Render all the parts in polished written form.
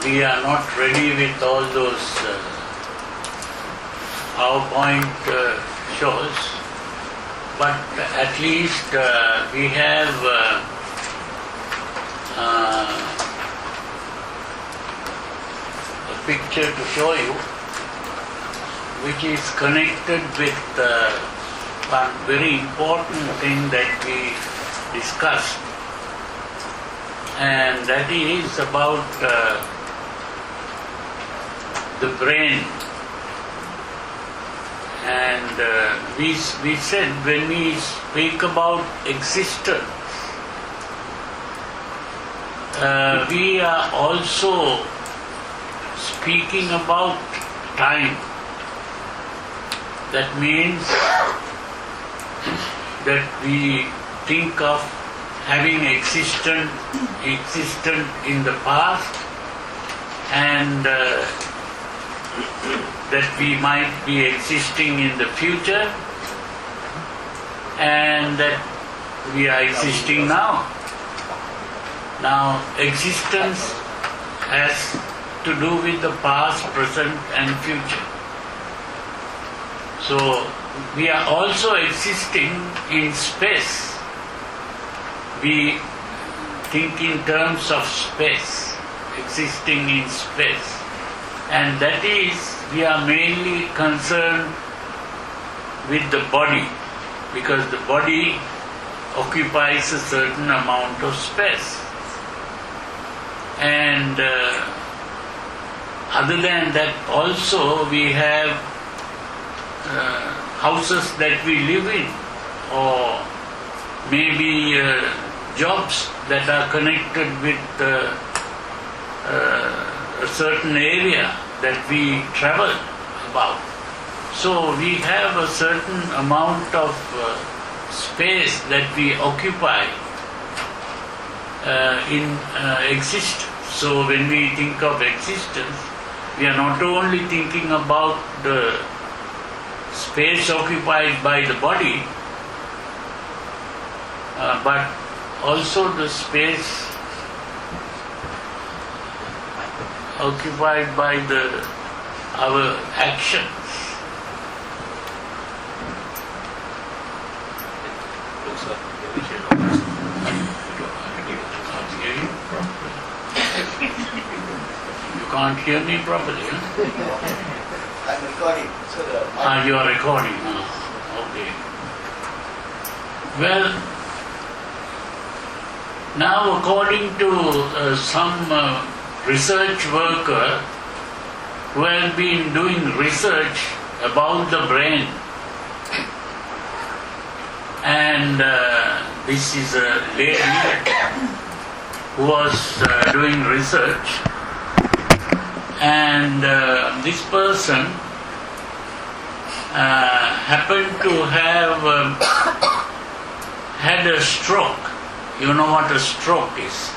we are not ready with all those PowerPoint shows, but at least we have a picture to show you, which is connected with one very important thing that we discussed, and that is about the brain. And we said when we speak about existence, we are also speaking about time. That means that we think of having existent in the past, and that we might be existing in the future, and that we are existing now. Now, existence has to do with the past, present and future. So, we are also existing in space. We think in terms of space, existing in space. And that is, we are mainly concerned with the body, because the body occupies a certain amount of space. And other than that, also we have houses that we live in, or maybe jobs that are connected with a certain area that we travel about. So we have a certain amount of space that we occupy in existence. So when we think of existence, we are not only thinking about the space occupied by the body, but also the space occupied by our actions. You can't hear me properly, huh? I'm recording. So you are recording. Okay. Well, now according to some research worker who has been doing research about the brain, and this is a lady who was doing research, and this person happened to have had a stroke. You know what a stroke is.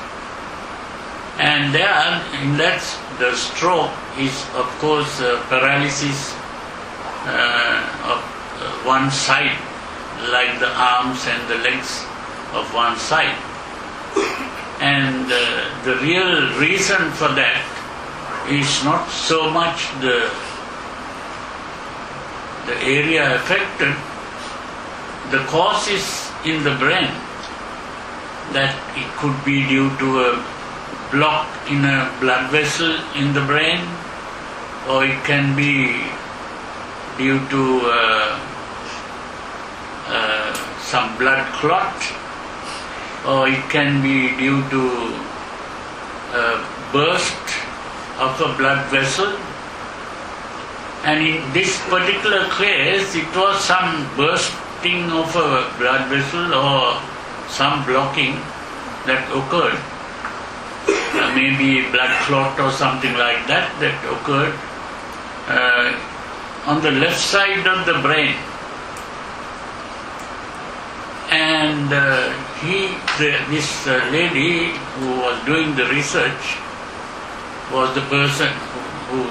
And there, in that, the stroke is, of course, paralysis of one side, like the arms and the legs of one side. And the real reason for that is not so much the area affected. The cause is in the brain. That it could be due to a block in a blood vessel in the brain, or it can be due to some blood clot, or it can be due to a burst of a blood vessel. And in this particular case, it was some bursting of a blood vessel or some blocking that occurred. Maybe blood clot or something like that occurred on the left side of the brain. And this lady who was doing the research was the person who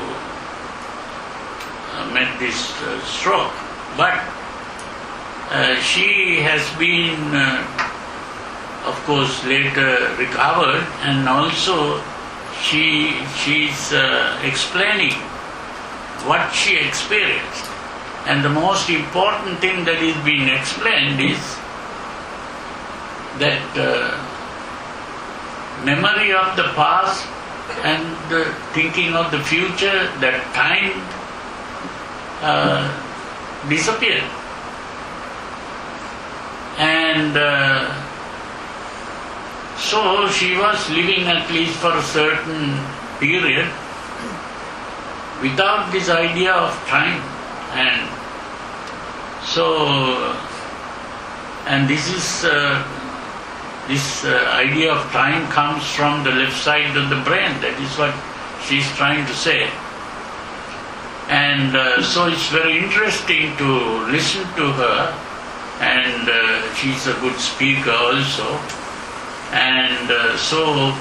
met this stroke. But she has been of course later recovered, and also she's explaining what she experienced. And the most important thing that is being explained is that memory of the past and the thinking of the future, that time disappeared. And so she was living at least for a certain period without this idea of time. And so, and this idea of time comes from the left side of the brain. That is what she's trying to say. And so it's very interesting to listen to her, and she's a good speaker also. And so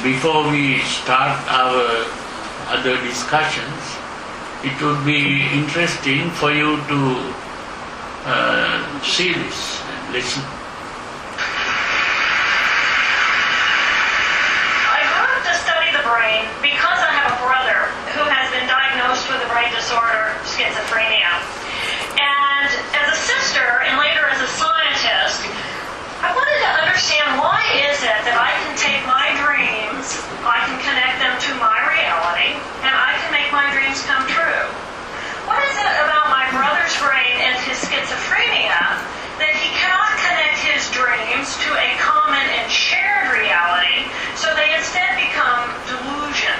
before we start our other discussions, it would be interesting for you to see this and listen. I grew up to study the brain because I have a brother who has been diagnosed with a brain disorder, schizophrenia. And as a sister, and later as a scientist, I wanted to understand, why is it that I can take my dreams, I can connect them to my reality, and I can make my dreams come true? What is it about my brother's brain and his schizophrenia that he cannot connect his dreams to a common and shared reality, so they instead become delusion?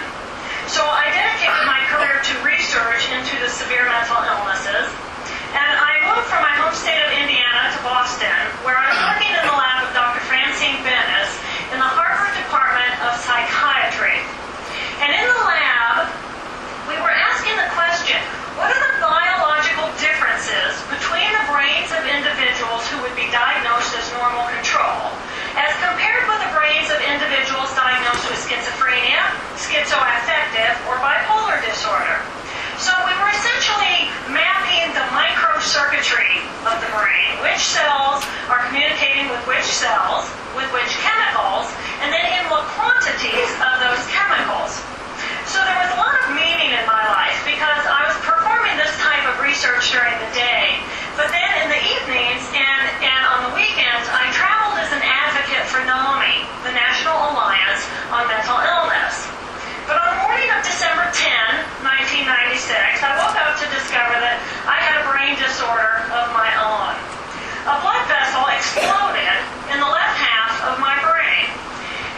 So I dedicated my career to research into the severe mental illnesses, and I moved from my home state of Indiana to Boston, where I was working in the lab of Dr. Francine Bennis in the Harvard Department of Psychiatry. And in the lab, we were asking the question, what are the biological differences between the brains of individuals who would be diagnosed as normal control, as compared with the brains of individuals diagnosed with schizophrenia, schizoaffective, or bipolar disorder? So we were essentially mapping the microcircuitry of the brain, which cells are communicating with which cells, with which chemicals, and then in what quantities of those chemicals. So there was a lot of meaning in my life because I was performing this type of research during the day, but then in the evenings and on the weekends, I traveled as an advocate for NAMI, the National Alliance on Mental Illness. But on the morning of December 10, 1996, I woke up to discover that I had a brain disorder of my own. A blood vessel exploded in the left half of my brain.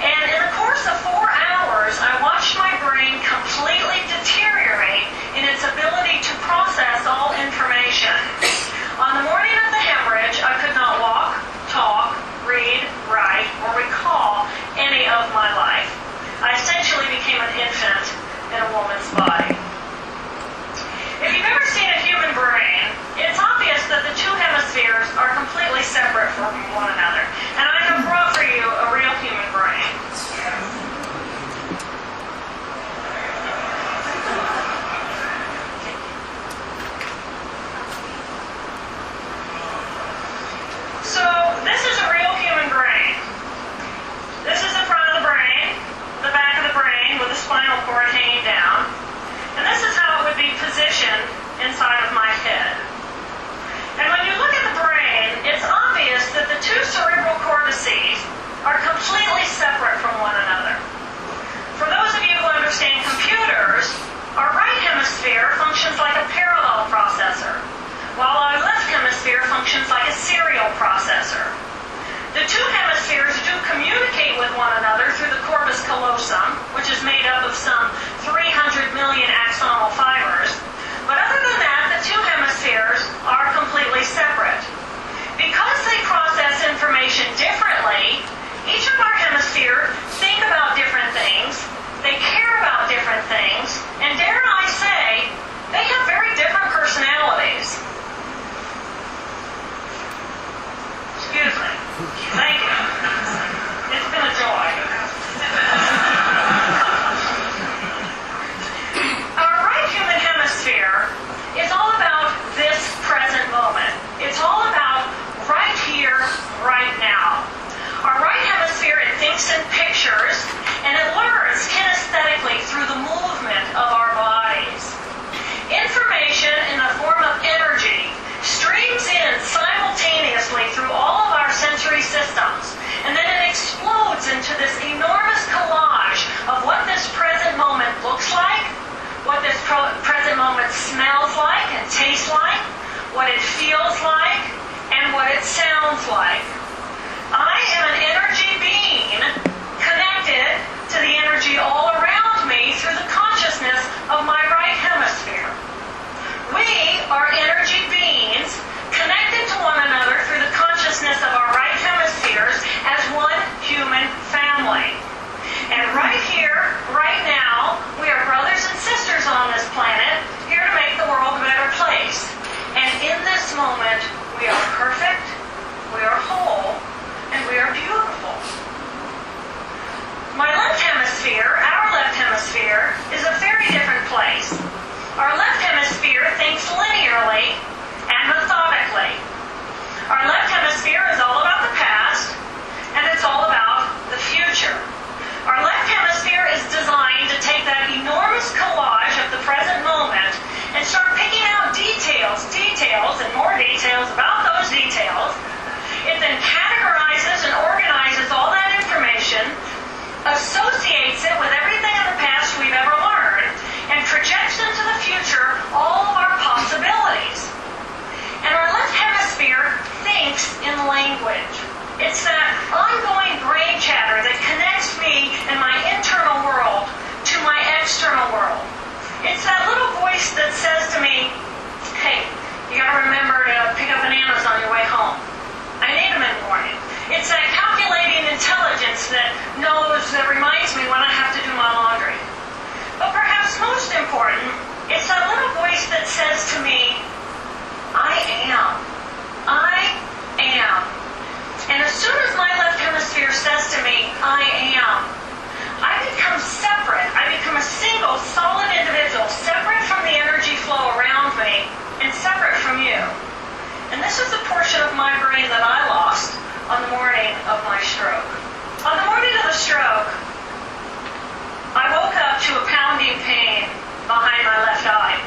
And in the course of 4 hours, I watched my brain completely deteriorate in its ability to process all information. On the morning of the hemorrhage, I could not walk, talk, read, write, or recall any of my life. I essentially became an infant in a woman's body. If you've ever seen a human brain, it's obvious that the two hemispheres are completely separate from one another. And I have brought for you a real human brain. So this is a real human brain. This is the front of the brain, the back of the brain with the spinal cord hanging down. And this is how it would be positioned inside of my head. And when you look at the brain, it's obvious that the two cerebral cortices are completely separate from one another. For those of you who understand computers, our right hemisphere functions like a parallel processor, while our left hemisphere functions like a serial processor. The two hemispheres do communicate with one another through the corpus callosum, which is made up of some 300 million axonal fibers. But other than that, the two hemispheres are completely separate. Because they process information differently, each of our hemispheres think about different things, they care about different things, and dare I say, they have very different personalities. Excuse me. Thank you. It's been a joy. tastes like, what it feels like, and what it sounds like. I am an energy being connected to the energy all around me through the consciousness of my right hemisphere. We are energy beings connected to one another through the consciousness of our right hemispheres as one human family. And right here, right now, we are brothers and sisters on this planet, here to make the world a better place. And in this moment, we are perfect, we are whole, and we are beautiful. My left hemisphere, our left hemisphere, is a very different place. Our left hemisphere thinks linearly and methodically. Our left hemisphere is all about the past, and it's all about the future. Our left hemisphere is designed to take that enormous collage of the present moment and start picking out details, and more details about those details. It then categorizes and organizes all that information, associates it with everything in the past we've ever learned, and projects into the future all of our possibilities. And our left hemisphere thinks in language. It's that ongoing brain chatter that connects me and my internal world to my external world. It's that little voice that says to me, hey, you gotta remember to pick up bananas on your way home. I need them in the morning. It's that calculating intelligence that reminds me when I have to do my laundry. But perhaps most important, it's that little voice that says to me, I am. And as soon as my left hemisphere says to me, I am, I become separate. I become a single, solid individual, separate from the energy flow around me, and separate from you. And this is the portion of my brain that I lost on the morning of my stroke. On the morning of the stroke, I woke up to a pounding pain behind my left eye.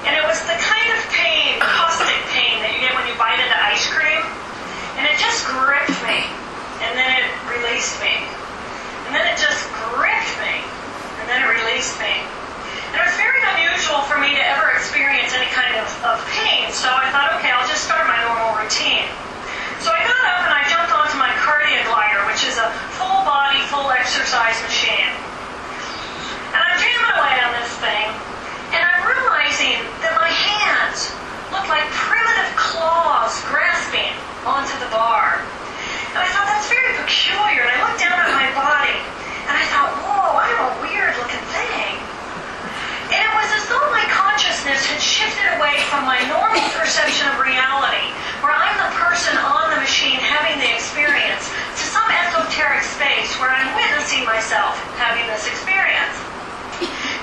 And it was the kind of pain, caustic pain, that you get when you bite into ice cream. And it just gripped me. And then it released me. And then it just gripped me. And then it released me. And it was very unusual for me to ever experience any kind of pain. So I thought, okay, I'll just start my normal routine. So I got up and I jumped onto my cardio glider, which is a full body, full exercise machine. And I'm jamming away on this thing. And I'm realizing that my hands look like primitive claws grasping onto the bar. And I thought, that's very peculiar. And I looked down at my body, and I thought, whoa, I'm a weird-looking thing. And it was as though my consciousness had shifted away from my normal perception of reality, where I'm the person on the machine having the experience, to some esoteric space where I'm witnessing myself having this experience.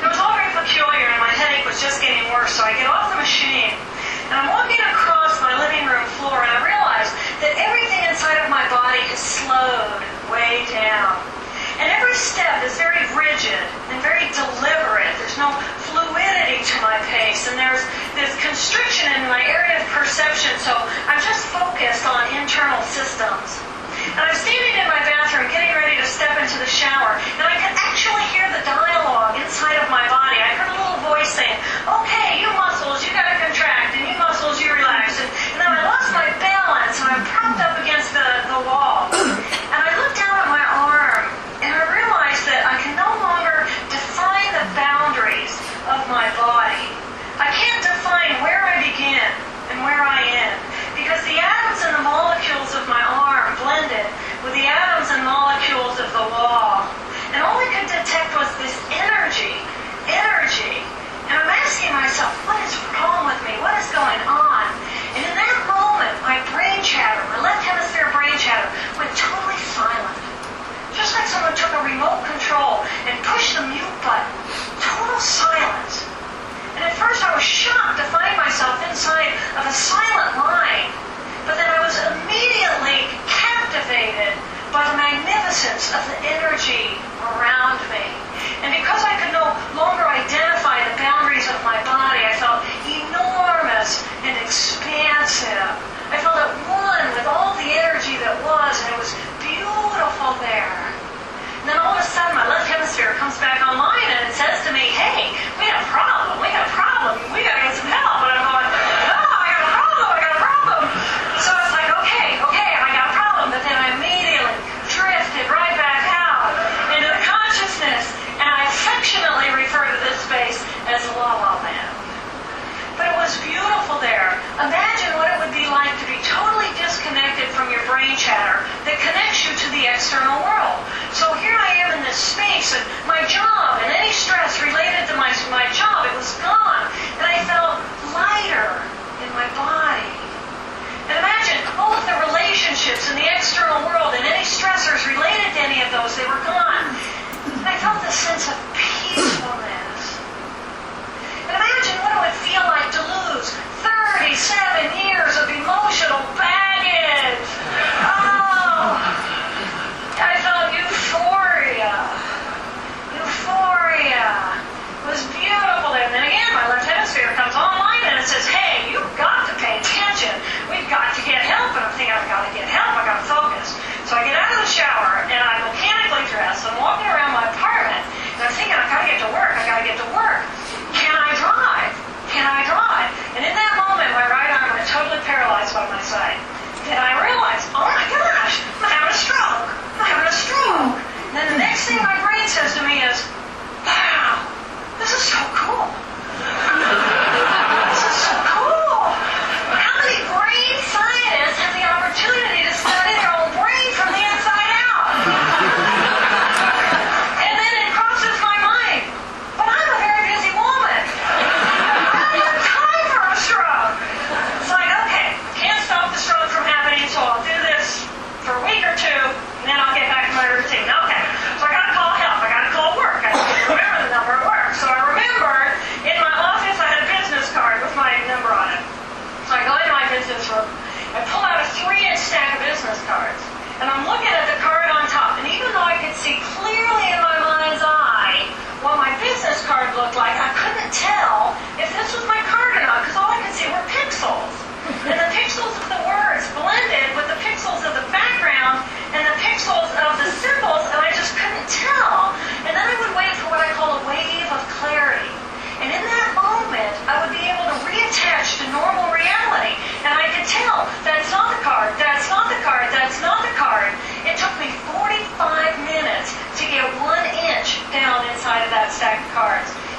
It was all very peculiar, and my headache was just getting worse, so I get off the machine, and I'm walking across my living room floor, and I realize that everything inside of my body has slowed way down. And every step is very rigid and very deliberate. There's no fluidity to my pace, and there's this constriction in my area of perception, so I'm just focused on internal systems. And I'm standing in my bathroom getting ready to step into the shower, and I could actually hear the dialogue inside of my body. I heard a little voice saying, okay, you muscles, you gotta contract, and you muscles, you relax. And then I lost my balance, and I'm propped up against the wall. And I looked down at my arm, and I realized that I can no longer define the boundaries of my body. I can't define where I begin and where I end, because the atoms and the molecules of my arm blended with the atoms and molecules of the wall. And all I could detect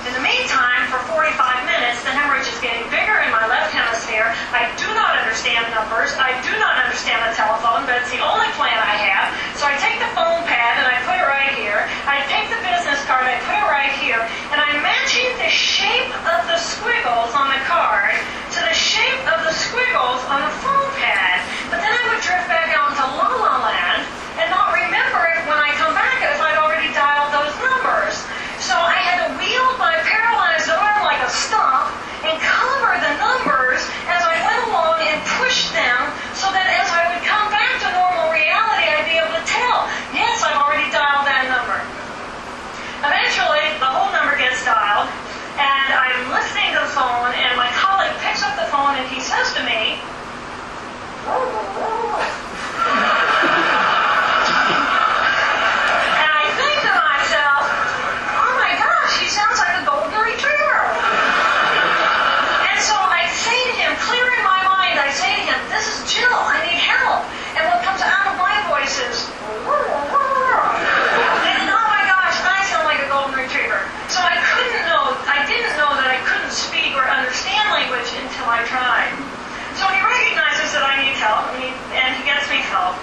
In the meantime, for 45 minutes, the hemorrhage is getting bigger in my left hemisphere. I do not understand numbers. I do not understand the telephone, but it's the only plan I have. So I take the phone pad and I put it right here. I take the business card, I put it right here, and I'm matching the shape of the squiggles on the card to the shape of the squiggles on the phone pad. But then I would drift back out into La La Land and not remember it when I come back if I'd already dialed those numbers. So I had to wield my paralyzed arm like a stump and cover the numbers as I went along and push them so that as I would come back to normal reality, I'd be able to tell, yes, I've already dialed that number. Eventually, the whole number gets dialed, and I'm listening to the phone, and my colleague picks up the phone and he says to me, I tried. So he recognizes that I need help, and he gets me help.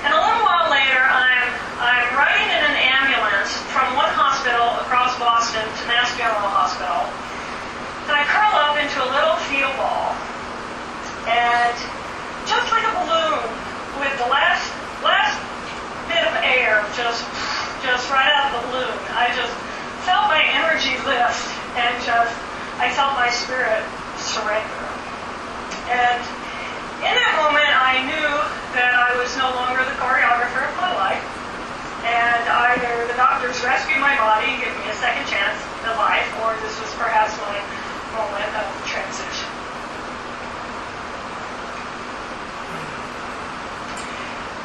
And a little while later, I'm riding in an ambulance from one hospital across Boston to Mass General Hospital, and I curl up into a little fetal ball, and just like a balloon, with the last bit of air just right out of the balloon, I just felt my energy lift, and I felt my spirit surrender. And in that moment, I knew that I was no longer the choreographer of my life, and either the doctors rescued my body and gave me a second chance at life, or this was perhaps my moment of transition.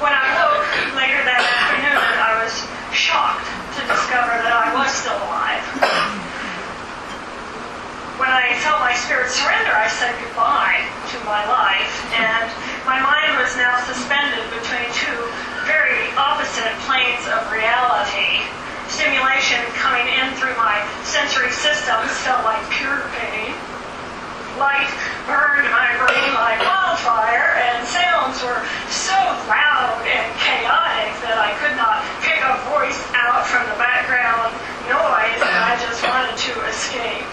When I woke later that afternoon, I was shocked to discover that I was still alive. When I felt my spirit surrender, I said goodbye to my life, and my mind was now suspended between two very opposite planes of reality. Stimulation coming in through my sensory systems felt like pure pain. Light burned my brain like wildfire, and sounds were so loud and chaotic that I could not pick a voice out from the background noise, and I just wanted to escape.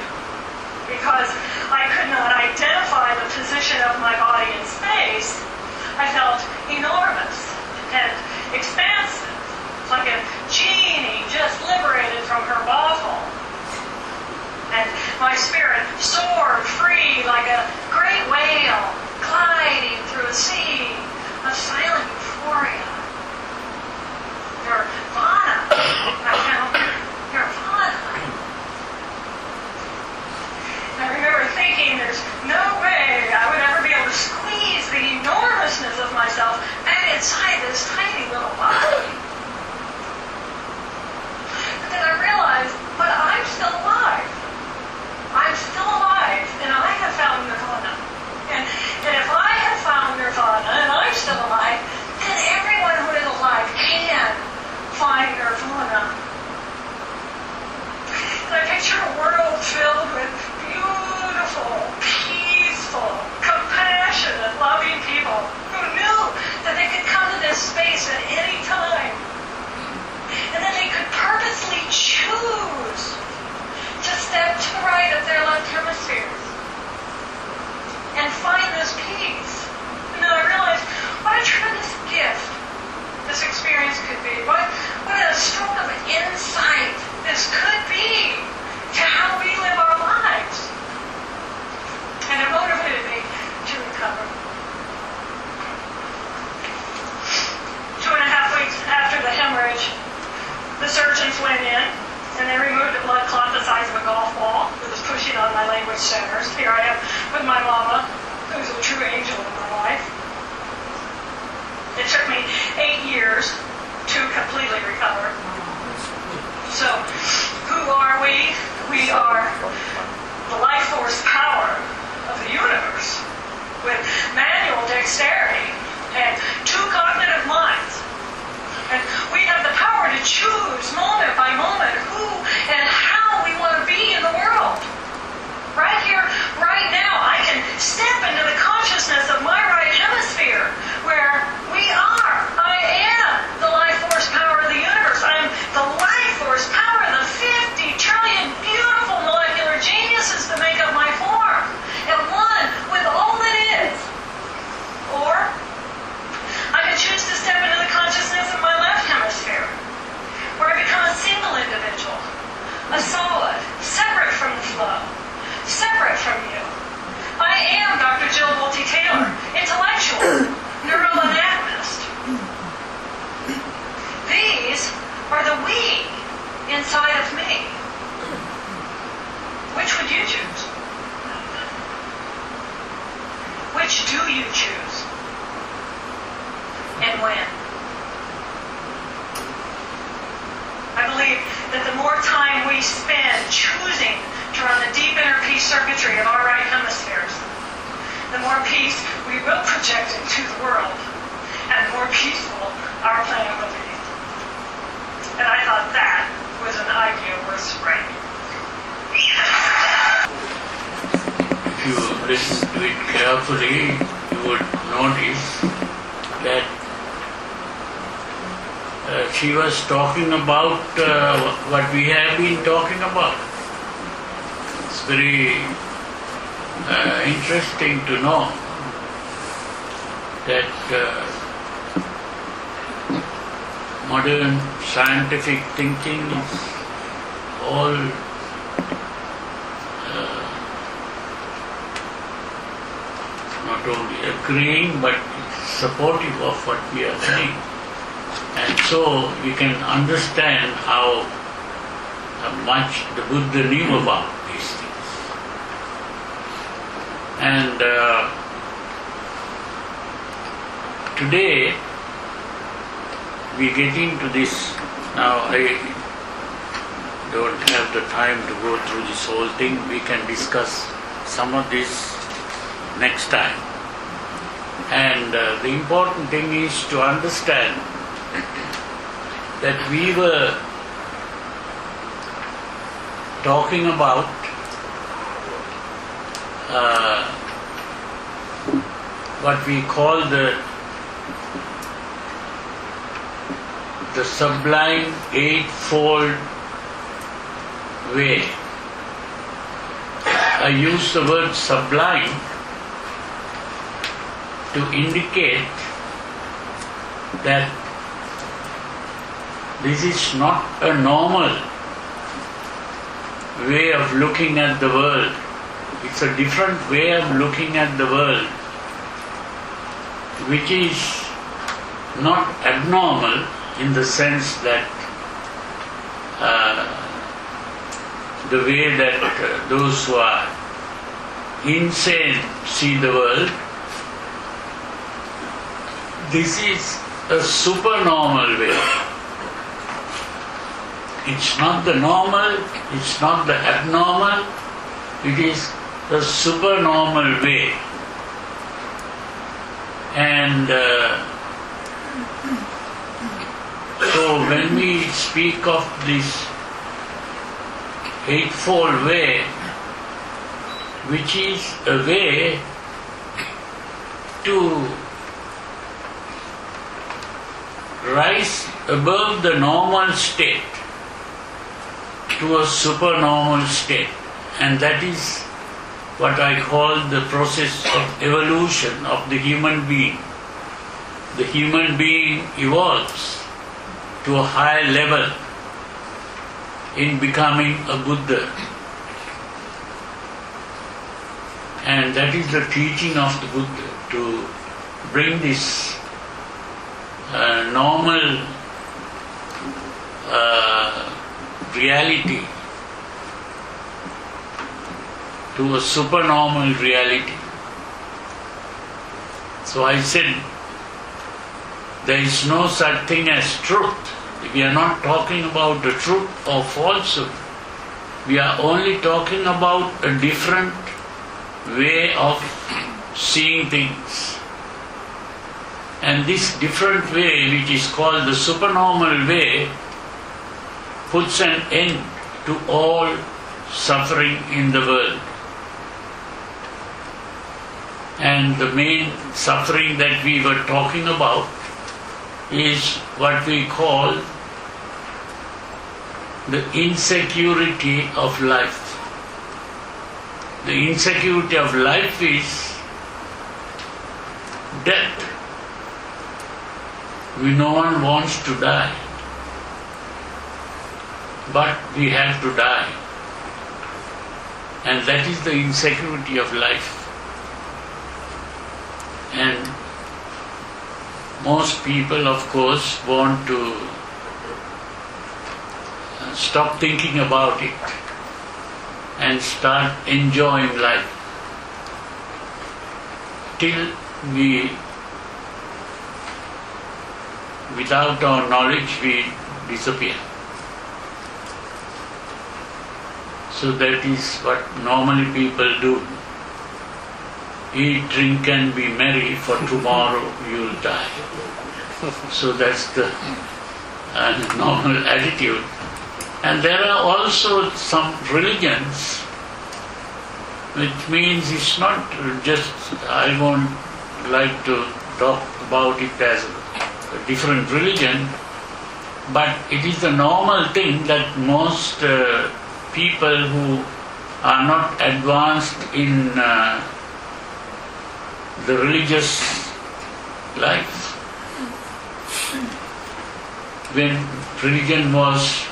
Because I could not identify the position of my body in space, I felt enormous and expansive, like a genie just liberated from her bottle. And my spirit soared free like a great whale gliding through a sea of silent euphoria. Nirvana. I found nirvana. I remember thinking there's no way I would ever be able to squeeze the enormousness of myself back inside this tiny little body. But then I realized, but I'm still alive. I'm still alive, and I have found nirvana. And if I have found nirvana, and I'm still alive, then everyone who is alive can find nirvana. And I picture a world filled with beautiful, peaceful, compassionate, loving people who knew that they could come to this space at any time. And that they could purposely choose to step to the right of their left hemispheres and find this peace. And then I realized what a tremendous gift this experience could be. What a stroke of insight this could be to how we live our lives. And it motivated me to recover. 2.5 weeks after the hemorrhage, the surgeons went in and they removed a blood clot the size of a golf ball that was pushing on my language centers. Here I am with my mama, who's a true angel in my life. It took me 8 years to completely recover. So, who are we? We are the life force power of the universe with manual dexterity and 2 cognitive minds. And we have the power to choose moment by moment who and how we want to be in the world. more peace we will project into the world, and the more peaceful our planet will be. And I thought that was an idea worth spreading. If you listen to it carefully, you would notice that she was talking about what we have been talking about. It's very interesting to know that modern scientific thinking is all not only agreeing but supportive of what we are saying. And so we can understand how much the Buddha knew about these things. And today we get into this. Now I don't have the time to go through this whole thing. We can discuss some of this next time. And the important thing is to understand that we were talking about what we call the Sublime Eightfold Way. I use the word sublime to indicate that this is not a normal way of looking at the world. It's a different way of looking at the world, which is not abnormal in the sense that the way that those who are insane see the world. This is a supernormal way. It's not the normal, it's not the abnormal, it is the supernormal way. And so when we speak of this Eightfold Way, which is a way to rise above the normal state to a supernormal state, and that is what I call the process of evolution of the human being. The human being evolves to a higher level in becoming a Buddha. And that is the teaching of the Buddha, to bring this normal reality to a supernormal reality. So I said, there is no such thing as truth. We are not talking about the truth or falsehood. We are only talking about a different way of seeing things. And this different way, which is called the supernormal way, puts an end to all suffering in the world. And the main suffering that we were talking about is what we call the insecurity of life. The insecurity of life is death. No one wants to die, but we have to die. And that is the insecurity of life. And most people, of course, want to stop thinking about it and start enjoying life till we, without our knowledge, we disappear. So that is what normally people do. eat, drink and be merry, for tomorrow you'll die. So that's the normal attitude. And there are also some religions, which means it's not just, I won't like to talk about it as a different religion, but it is a normal thing that most people who are not advanced in the religious life, when religion was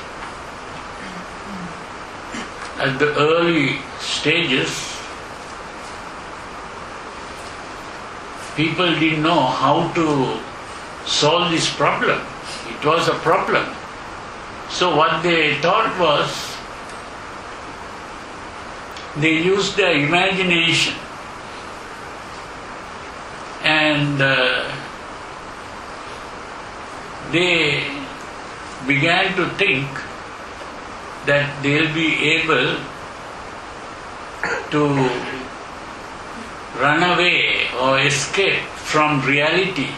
at the early stages, people didn't know how to solve this problem. It was a problem. So what they thought was, they used their imagination and they began to think that they'll be able to run away or escape from reality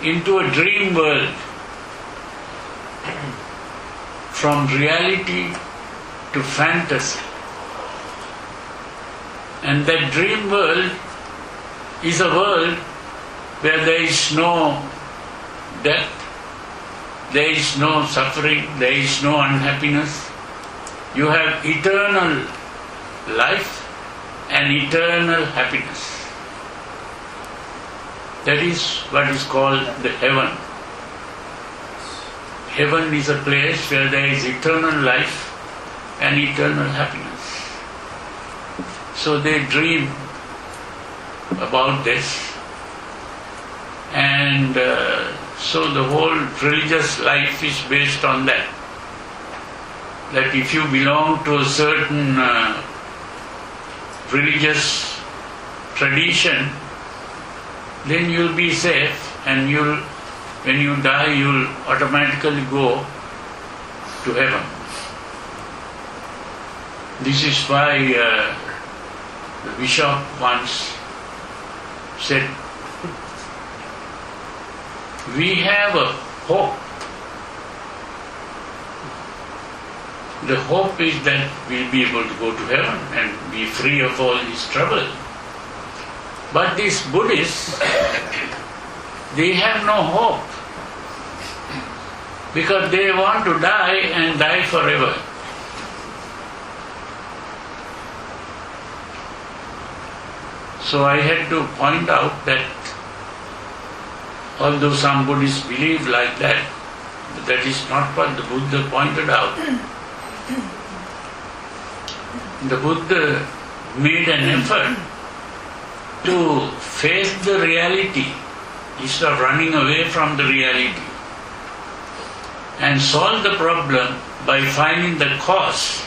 into a dream world, from reality to fantasy. And that dream world is a world where there is no death, there is no suffering, there is no unhappiness. You have eternal life and eternal happiness. That is what is called the heaven. Heaven is a place where there is eternal life and eternal happiness. So they dream about this, and so the whole religious life is based on that. That if you belong to a certain religious tradition, then you'll be safe, and when you die, you'll automatically go to heaven. This is why the bishop once said, we have a hope. The hope is that we'll be able to go to heaven and be free of all this trouble. But these Buddhists, they have no hope, because they want to die and die forever. So I had to point out that although some Buddhists believe like that, that is not what the Buddha pointed out. The Buddha made an effort to face the reality instead of running away from the reality, and solve the problem by finding the cause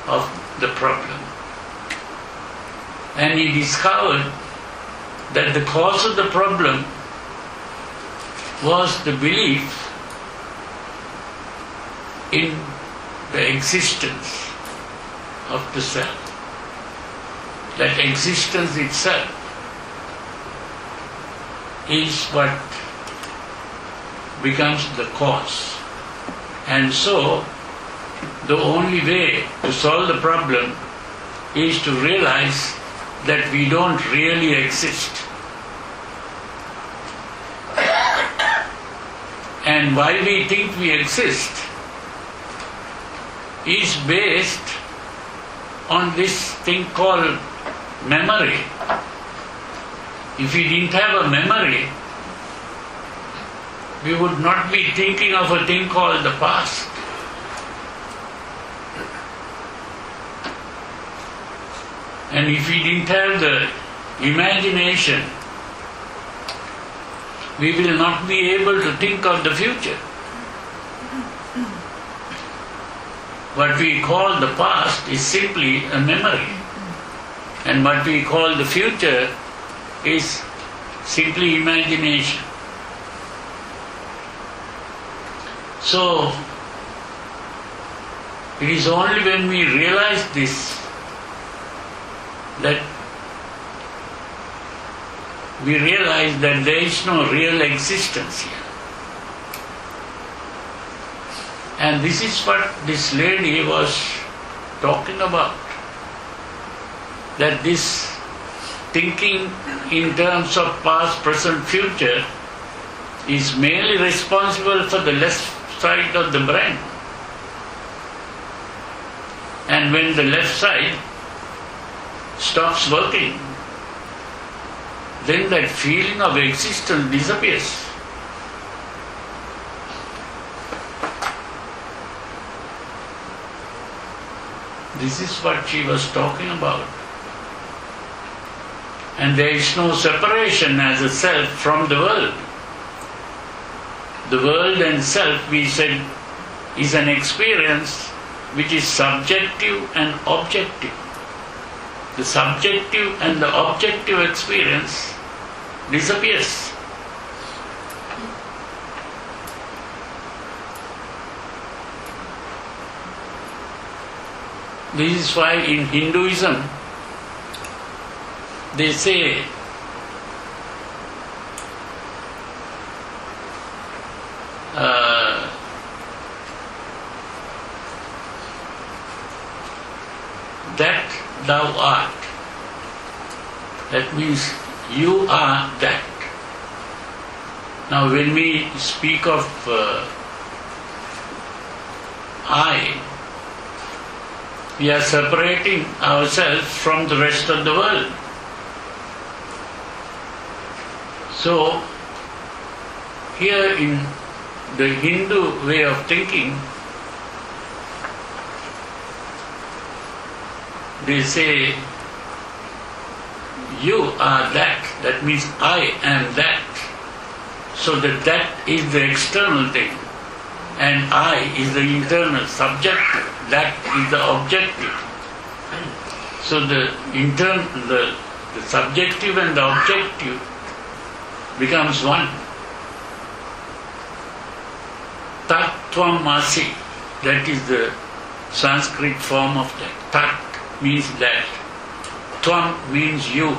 of the problem. And he discovered that the cause of the problem was the belief in the existence of the self. That existence itself is what becomes the cause. And so, the only way to solve the problem is to realize that we don't really exist. And why we think we exist is based on this thing called memory. If we didn't have a memory, we would not be thinking of a thing called the past. And if we didn't have the imagination, we will not be able to think of the future. What we call the past is simply a memory, and what we call the future is simply imagination. So, it is only when we realize this that we realize that there is no real existence here. And this is what this lady was talking about. That this thinking in terms of past, present, future is mainly responsible for the left side of the brain. And when the left side stops working, then that feeling of existence disappears. This is what she was talking about. And there is no separation as a self from the world. The world and self, we said, is an experience which is subjective and objective. The subjective and the objective experience disappears. This is why in Hinduism they say that thou art. That means you are that. Now when we speak of I, we are separating ourselves from the rest of the world. So, here in the Hindu way of thinking, they say, you are that, that means I am that. So that is the external thing, and I is the internal, subjective, that is the objective. So the subjective and the objective becomes one. Tat-tvam-asi, that is the Sanskrit form of that. Tat means that. Tvam means you.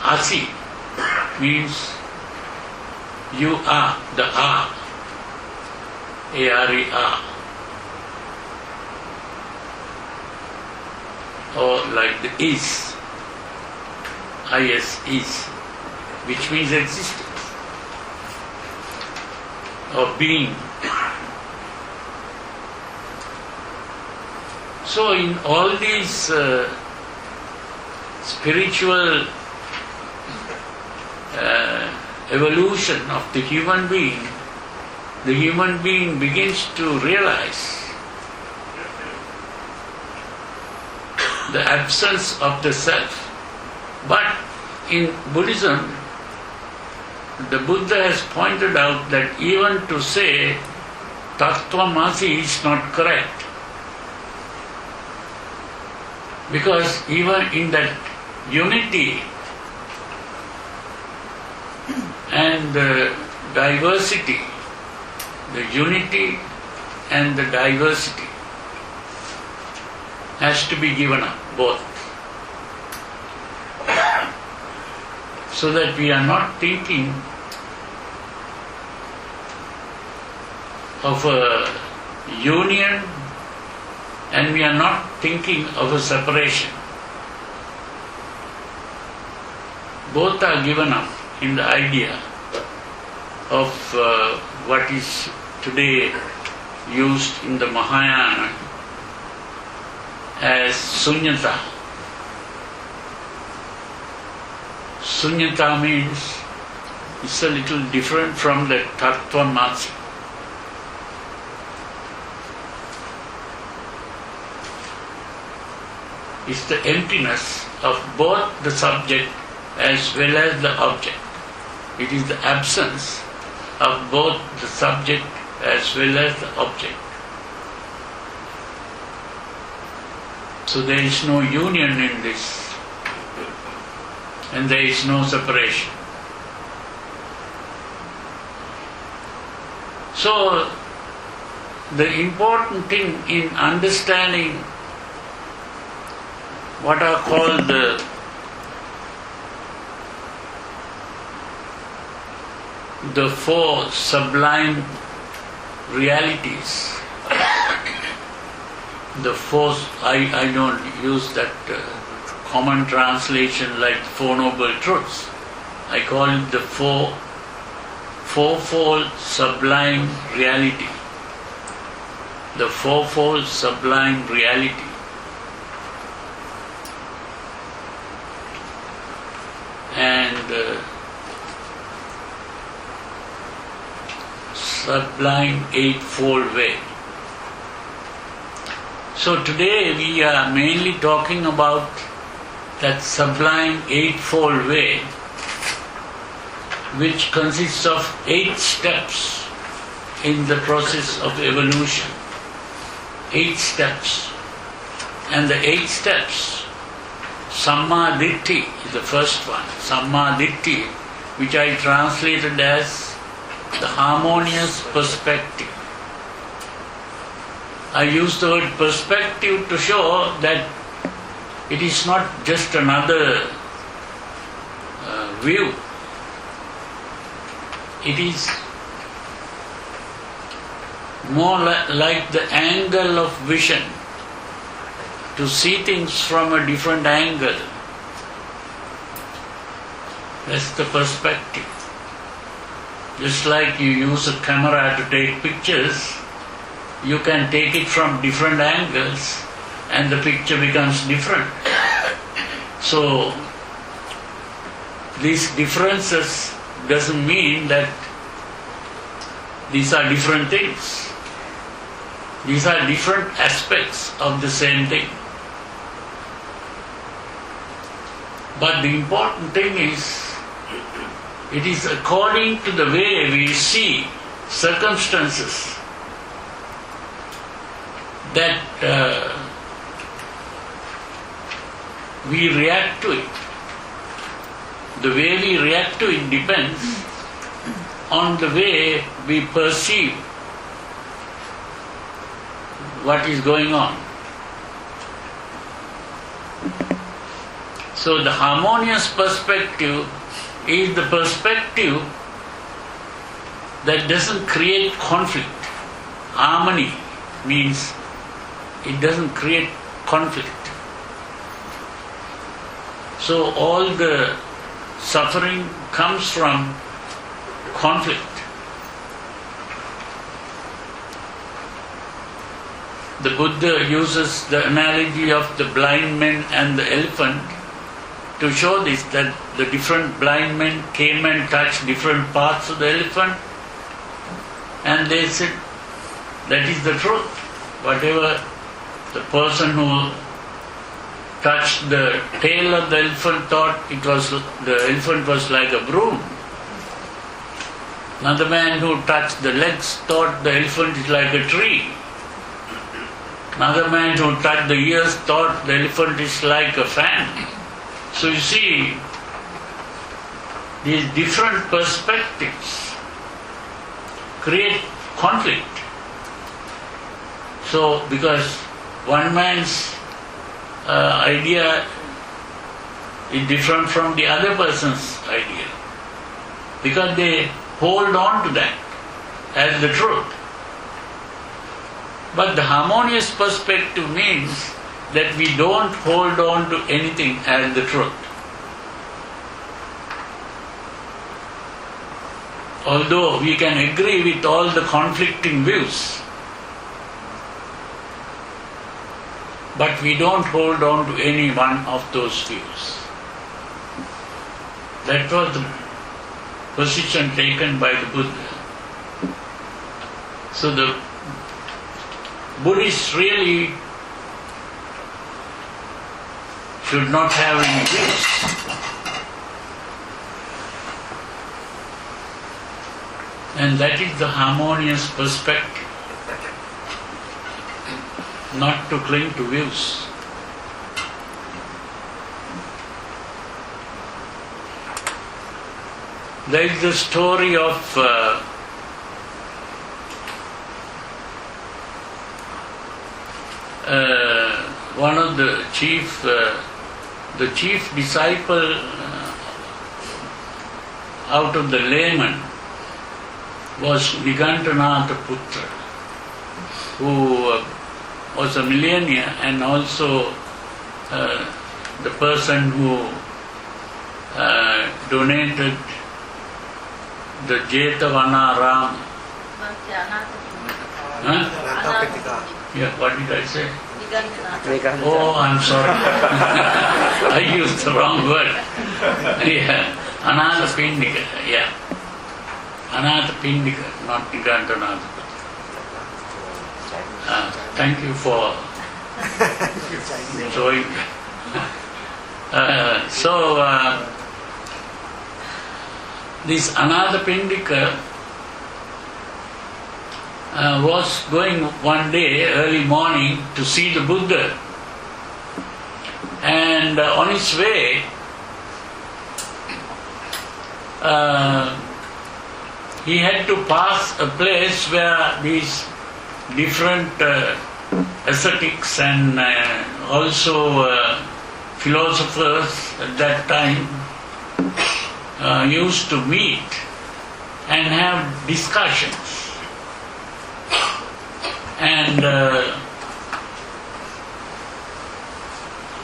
Asi means you are, the are. A-R-E-R. Or like the is. I-S is, which means existence or being. So in all these spiritual evolution of the human being begins to realize the absence of the self. But in Buddhism, the Buddha has pointed out that even to say Tattvamasi is not correct. Because even in that unity and the diversity, the unity and the diversity has to be given up, both. So that we are not thinking of a union and we are not thinking of a separation. Both are given up in the idea of what is today used in the Mahayana as sunyata. Sunyata means it's a little different from the Tattvamasi. It's the emptiness of both the subject as well as the object. It is the absence of both the subject as well as the object. So there is no union in this, and there is no separation. So the important thing in understanding what are called the four sublime realities. The four, I don't use that common translation like Four Noble Truths. I call it the fourfold sublime reality. The fourfold sublime reality. And sublime eightfold way. So today we are mainly talking about that sublime eightfold way, which consists of 8 steps in the process of evolution. 8 steps. And the 8 steps, Samma Ditti is the first one. Samma Ditti, which I translated as the harmonious perspective. I use the word perspective to show that it is not just another view. It is more like the angle of vision, to see things from a different angle. That's the perspective. Just like you use a camera to take pictures, you can take it from different angles and the picture becomes different. So these differences doesn't mean that these are different things. These are different aspects of the same thing. But the important thing is, it is according to the way we see circumstances that we react to it. The way we react to it depends on the way we perceive what is going on. So the harmonious perspective is the perspective that doesn't create conflict. Harmony means it doesn't create conflict. So all the suffering comes from conflict. The Buddha uses the analogy of the blind men and the elephant to show this, that the different blind men came and touched different parts of the elephant, and they said, that is the truth. Whatever the person who touched the tail of the elephant thought the elephant was like a broom. Another man who touched the legs thought the elephant is like a tree. Another man who touched the ears thought the elephant is like a fan. So you see, these different perspectives create conflict. So because one man's idea is different from the other person's idea, because they hold on to that as the truth. But the harmonious perspective means that we don't hold on to anything as the truth. Although we can agree with all the conflicting views, but we don't hold on to any one of those views. That was the position taken by the Buddha. So the Buddhists really should not have any views. And that is the harmonious perspective. Not to cling to views. There is the story of one of the chief disciple out of the layman was Nigantanatha Putra, who was a millionaire and also the person who donated the Jetavana Ram. Yeah, what did I say? Oh, I'm sorry. I used the wrong word. Yeah, Anatha Pindika. Yeah, Anatha Pindika, not Nigantanatha. Thank you for showing. This Anatha Pindika was going one day early morning to see the Buddha, and on his way he had to pass a place where these different ascetics and also philosophers at that time used to meet and have discussions. And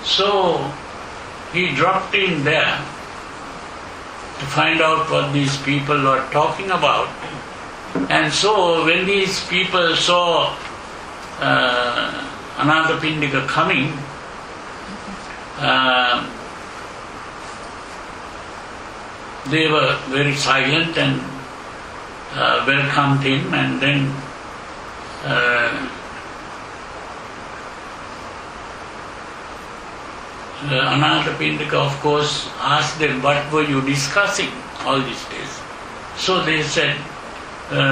so he dropped in there to find out what these people were talking about. And so when these people saw Anatha Pindika coming, they were very silent and welcomed him, and then Anatha Pindika, of course, asked them, what were you discussing all these days? So they said,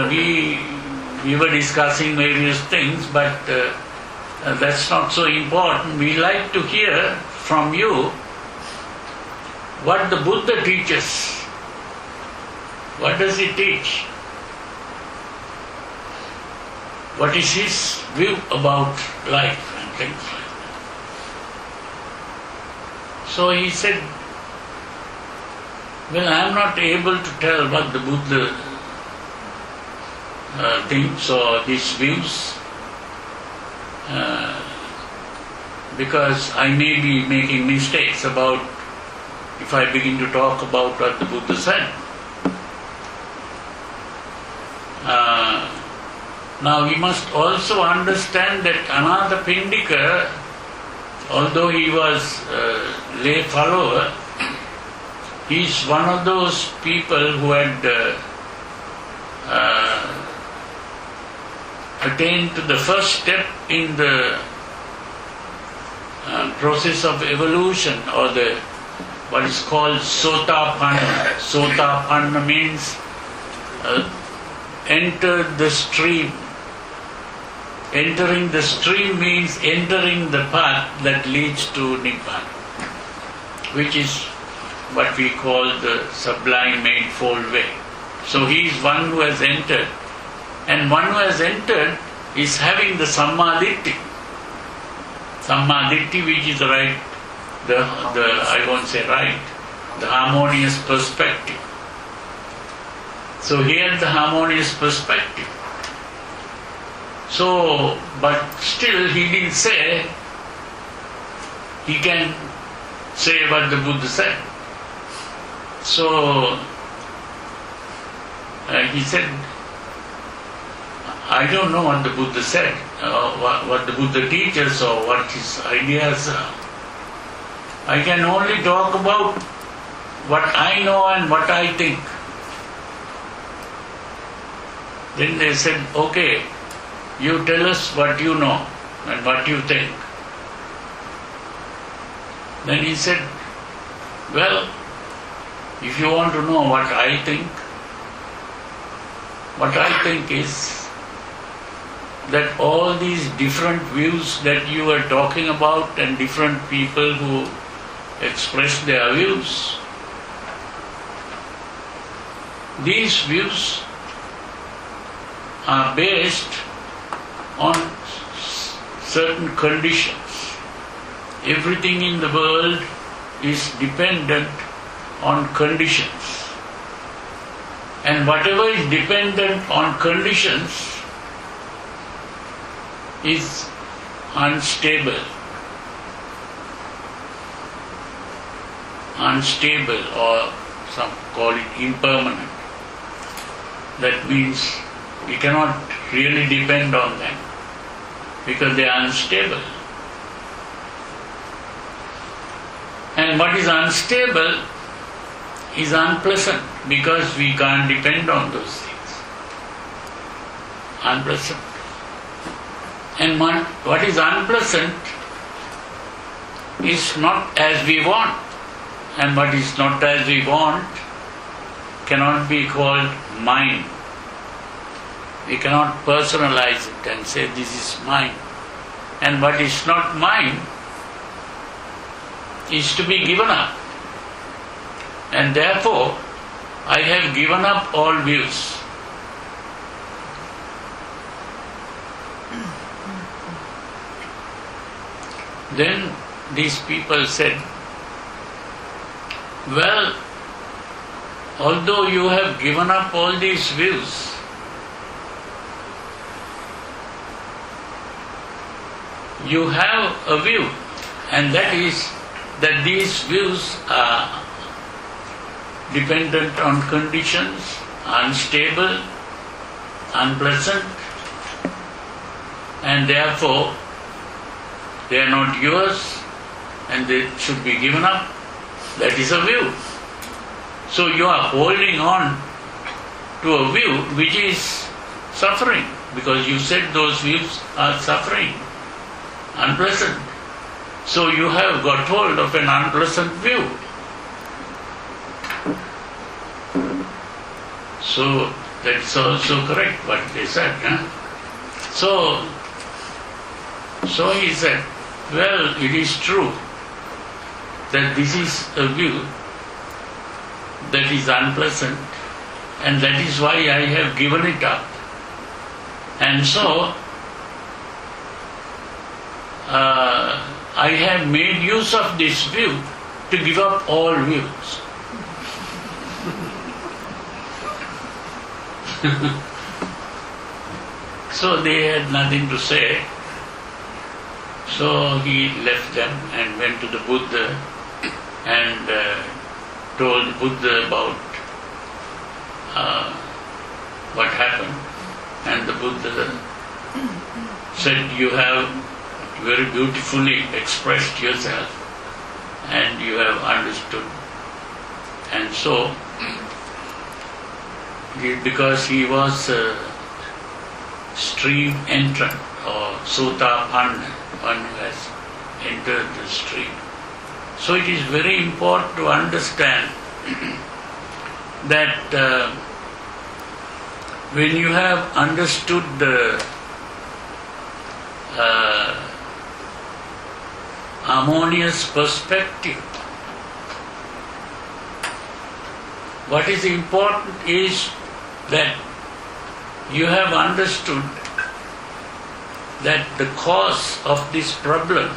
we were discussing various things, but that's not so important. We like to hear from you what the Buddha teaches. What does he teach? What is his view about life and things like that? So he said, well, I am not able to tell what the Buddha thinks or his views, because I may be making mistakes about if I begin to talk about what the Buddha said. Now we must also understand that Anatha Pindika, although he was a lay follower, he is one of those people who had attained to the first step in the process of evolution, or the what is called Sotapanna. Sotapanna means entered the stream. Entering the stream means entering the path that leads to Nibbana, which is what we call the Sublime Eightfold Way. So he is one who has entered, and one who has entered is having the Sammaditthi. Sammaditthi, which is right, I won't say right, the harmonious perspective. So he had the harmonious perspective. So, but still he didn't say he can say what the Buddha said. So he said, I don't know what the Buddha said, what the Buddha teaches or what his ideas are. I can only talk about what I know and what I think. Then they said, okay, you tell us what you know and what you think. Then he said, well, if you want to know what I think is that all these different views that you are talking about and different people who express their views, these views are based on certain conditions. everything in the world is dependent on conditions. And whatever is dependent on conditions is unstable. Unstable, or some call it impermanent. That means you cannot really depend on them because they are unstable. And what is unstable is unpleasant because we can't depend on those things. Unpleasant. And what is unpleasant is not as we want. And what is not as we want cannot be called mine. We cannot personalize it and say this is mine. And what is not mine is to be given up. And therefore, I have given up all views. Then these people said, well, although you have given up all these views, you have a view, and that is that these views are dependent on conditions, unstable, unpleasant, and therefore they are not yours and they should be given up. That is a view. So you are holding on to a view which is suffering, because you said those views are suffering, unpleasant. So you have got hold of an unpleasant view. So that is also correct what they said. So he said, well, it is true that this is a view that is unpleasant, and that is why I have given it up. And so I have made use of this view to give up all views. So they had nothing to say. So he left them and went to the Buddha and told Buddha about what happened. And the Buddha said, you have very beautifully expressed yourself and you have understood. And so, because he was a stream entrant or Sotapanna, one who has entered the stream. So it is very important to understand that when you have understood the harmonious perspective, what is important is that you have understood that the cause of this problem,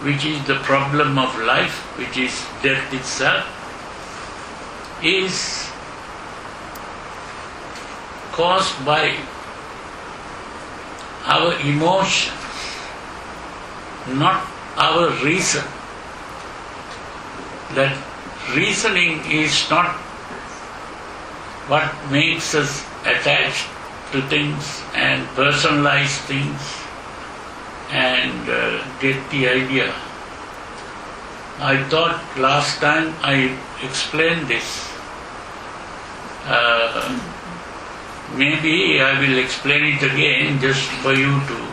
which is the problem of life, which is death itself, is caused by our emotions, not our reason. That reasoning is not what makes us attached to things and personalize things and get the idea. I thought last time I explained this. Maybe I will explain it again just for you to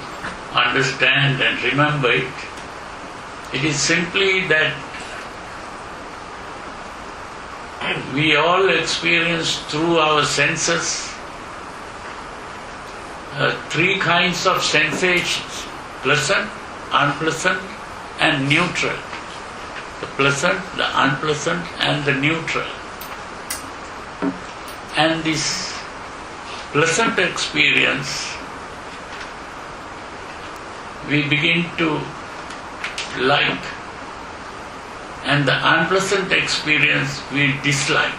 understand and remember it. It is simply that we all experience through our senses three kinds of sensations: pleasant, unpleasant, and neutral. The pleasant, the unpleasant, and the neutral. And this pleasant experience we begin to like, and the unpleasant experience we dislike.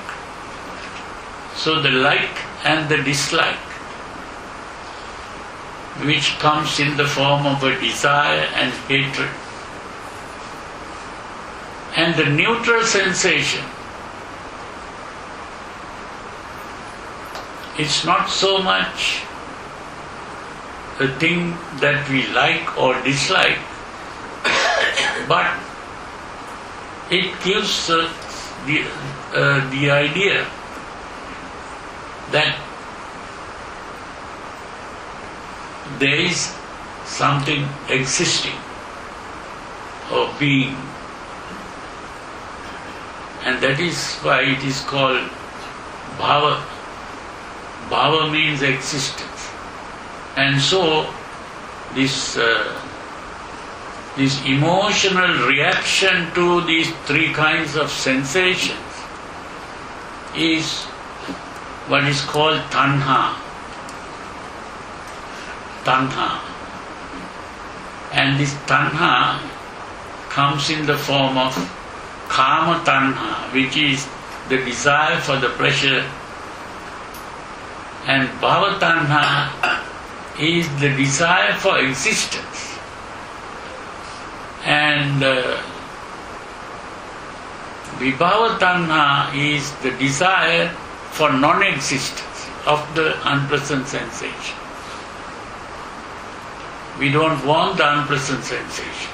So the like and the dislike, which comes in the form of a desire and hatred, and the neutral sensation, it's not so much a thing that we like or dislike, but it gives us the idea that there is something existing or being, and that is why it is called bhava. Bhava means existence, and so this emotional reaction to these three kinds of sensations is what is called tanha. Tanha. And this tanha comes in the form of kama tanha, which is the desire for the pleasure, and bhava tanha is the desire for existence, and vibhava tanha is the desire for non-existence of the unpleasant sensation. We don't want the unpleasant sensation.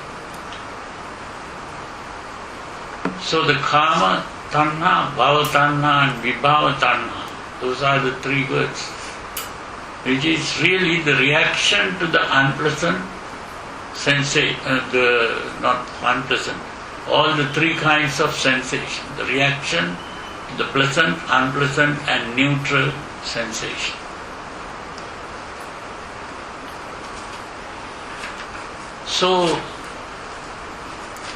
So the kama tanha, bhava tanha and vibhava tanha, those are the three words, which is really the reaction to the unpleasant sensation, not unpleasant, all the three kinds of sensation, the reaction to the pleasant, unpleasant and neutral sensation. So,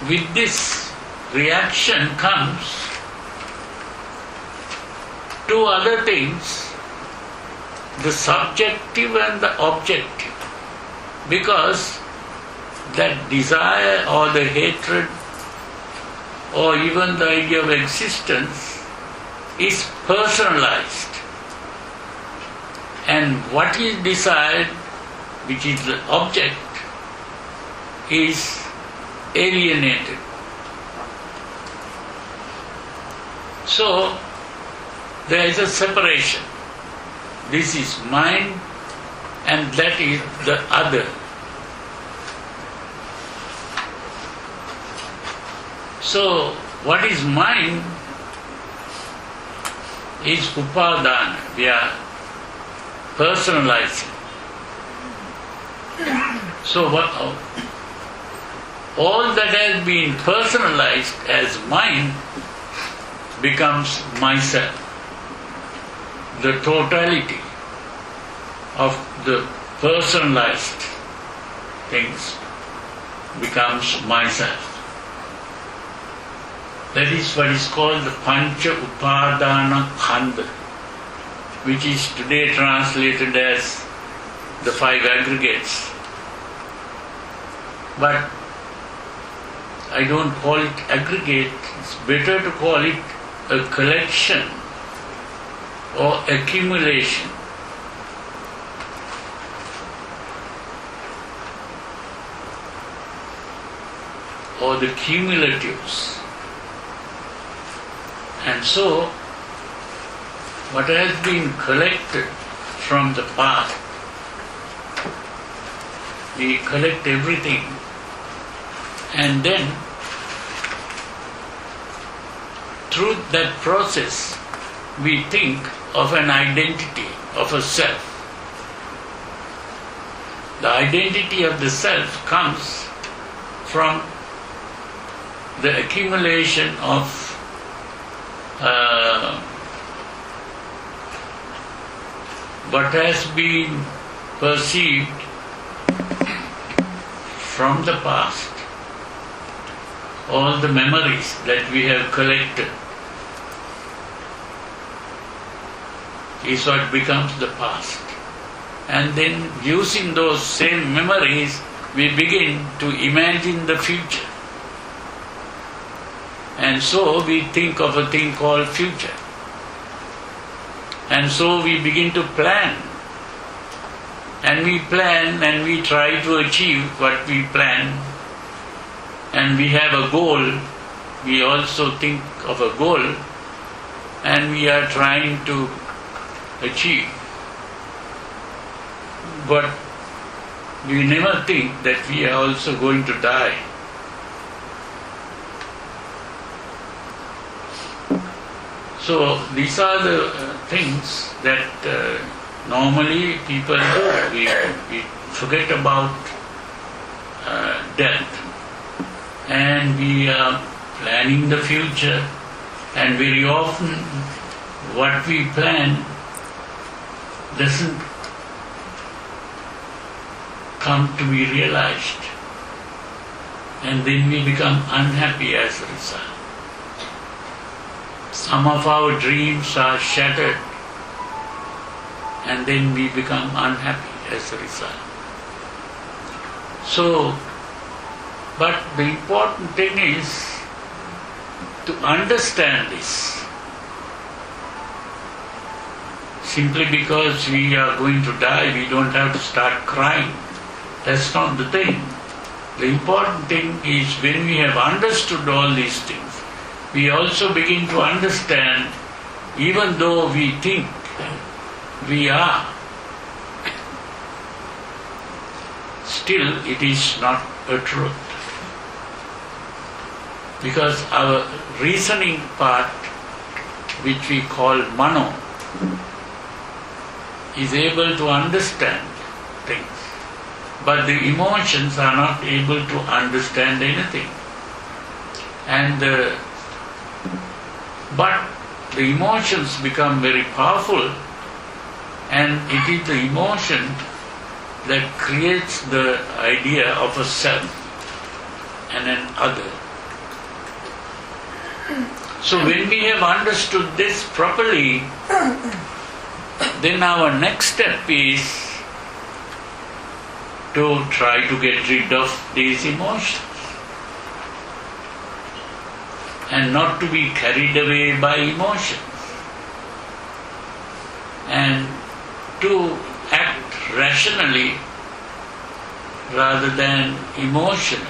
with this reaction comes two other things, the subjective and the objective, because that desire or the hatred or even the idea of existence is personalized, and what is desired, which is the object, is alienated. So there is a separation. This is mine and that is the other. So what is mine is upadana. We are personalizing. So all that has been personalized as mine becomes myself. The totality of the personalized things becomes myself. That is what is called the Pancha Upadana Khanda, which is today translated as the five aggregates. But I don't call it aggregate, it's better to call it a collection or accumulation. Or the cumulatives. And so, what has been collected from the past, we collect everything, and then through that process we think of an identity of a self. The identity of the self comes from the accumulation of what has been perceived from the past, all the memories that we have collected is what becomes the past. And then using those same memories we begin to imagine the future. And so we think of a thing called future. And so we begin to plan. And we plan and we try to achieve what we plan. And we have a goal. We also think of a goal. And we are trying to achieve. But we never think that we are also going to die. So these are the things that normally people do. We forget about death, and we are planning the future, and very often what we plan doesn't come to be realized, and then we become unhappy as a result. Some of our dreams are shattered, and then we become unhappy as a result. So, but the important thing is to understand this. Simply because we are going to die, we don't have to start crying. That's not the thing. The important thing is when we have understood all these things, we also begin to understand, even though we think we are, still it is not a truth. Because our reasoning part, which we call mano, is able to understand things. But the emotions are not able to understand anything. But the emotions become very powerful, and it is the emotion that creates the idea of a self and an other. So when we have understood this properly, then our next step is to try to get rid of these emotions and not to be carried away by emotions, and to act rationally rather than emotionally.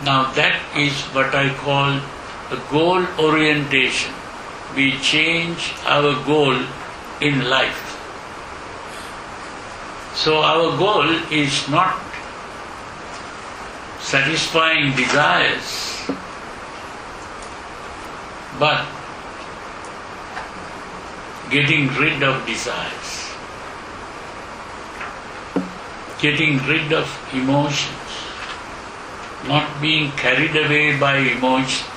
Now that is what I call a goal orientation. We change our goal in life. So our goal is not satisfying desires, but getting rid of desires, getting rid of emotions, not being carried away by emotions.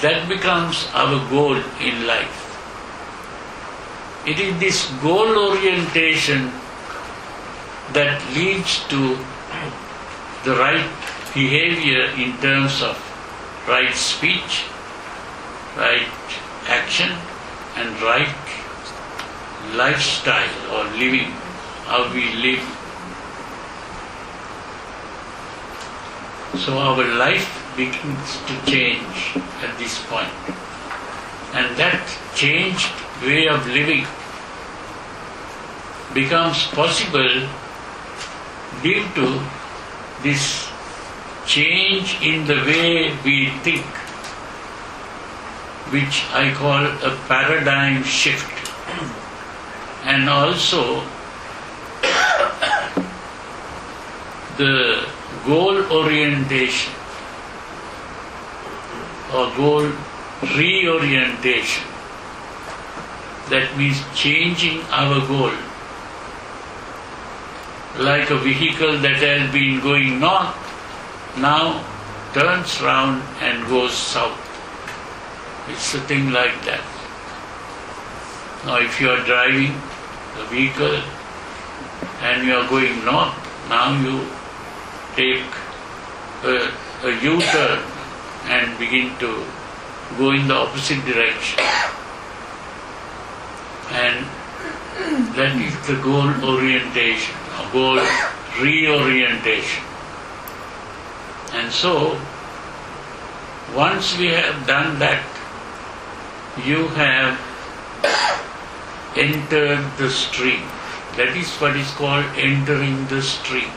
That becomes our goal in life. It is this goal orientation that leads to the right behavior in terms of right speech, right action, and right lifestyle or living, how we live. So our life begins to change at this point. And that changed way of living becomes possible due to this change in the way we think, which I call a paradigm shift. And also the goal orientation or goal reorientation. That means changing our goal. Like a vehicle that has been going north, now turns round and goes south. It's a thing like that. Now if you are driving a vehicle and you are going north, now you take a U-turn and begin to go in the opposite direction. And That is the goal orientation, or goal reorientation. And so, once we have done that, you have entered the stream. That is what is called entering the stream.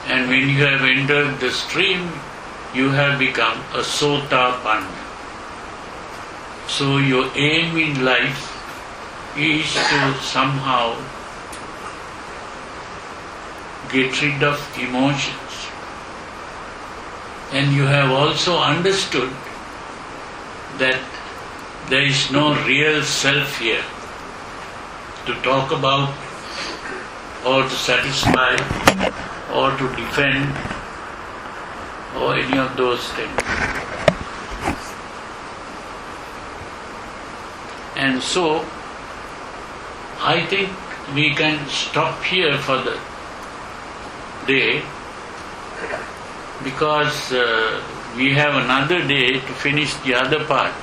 And when you have entered the stream, you have become a Sotapanna. So your aim in life is to somehow get rid of emotions. And you have also understood that there is no real self here to talk about or to satisfy or to defend or any of those things. And so, I think we can stop here for the day because we have another day to finish the other part.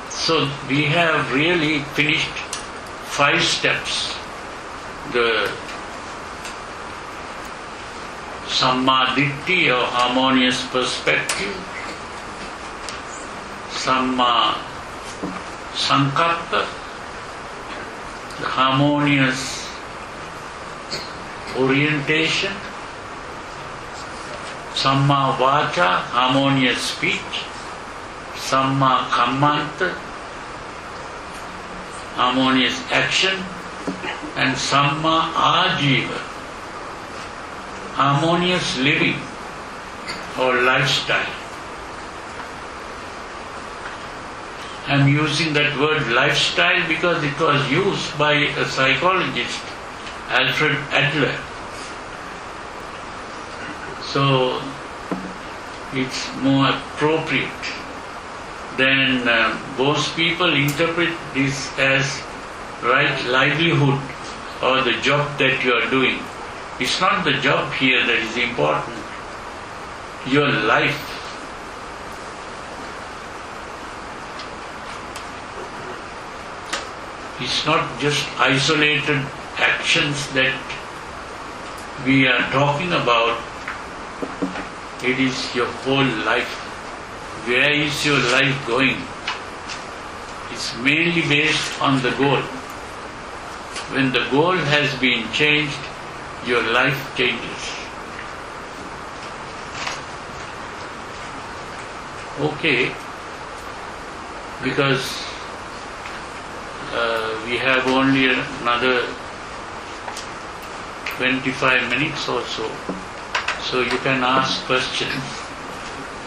So we have really finished 5 steps. The Sammaditthi or harmonious perspective, Samma Sankappa, the harmonious orientation, Samma Vacha, harmonious speech, Samma Kammanta, harmonious action, and Samma Ajiva, harmonious living or lifestyle. I am using that word lifestyle because it was used by a psychologist, Alfred Adler. So it's more appropriate than most people interpret this as right livelihood or the job that you are doing. It's not the job here that is important. Your life. It's not just isolated actions that we are talking about. It is your whole life. Where is your life going? It's mainly based on the goal. When the goal has been changed, your life changes. Okay, because we have only another 25 minutes or so. So you can ask questions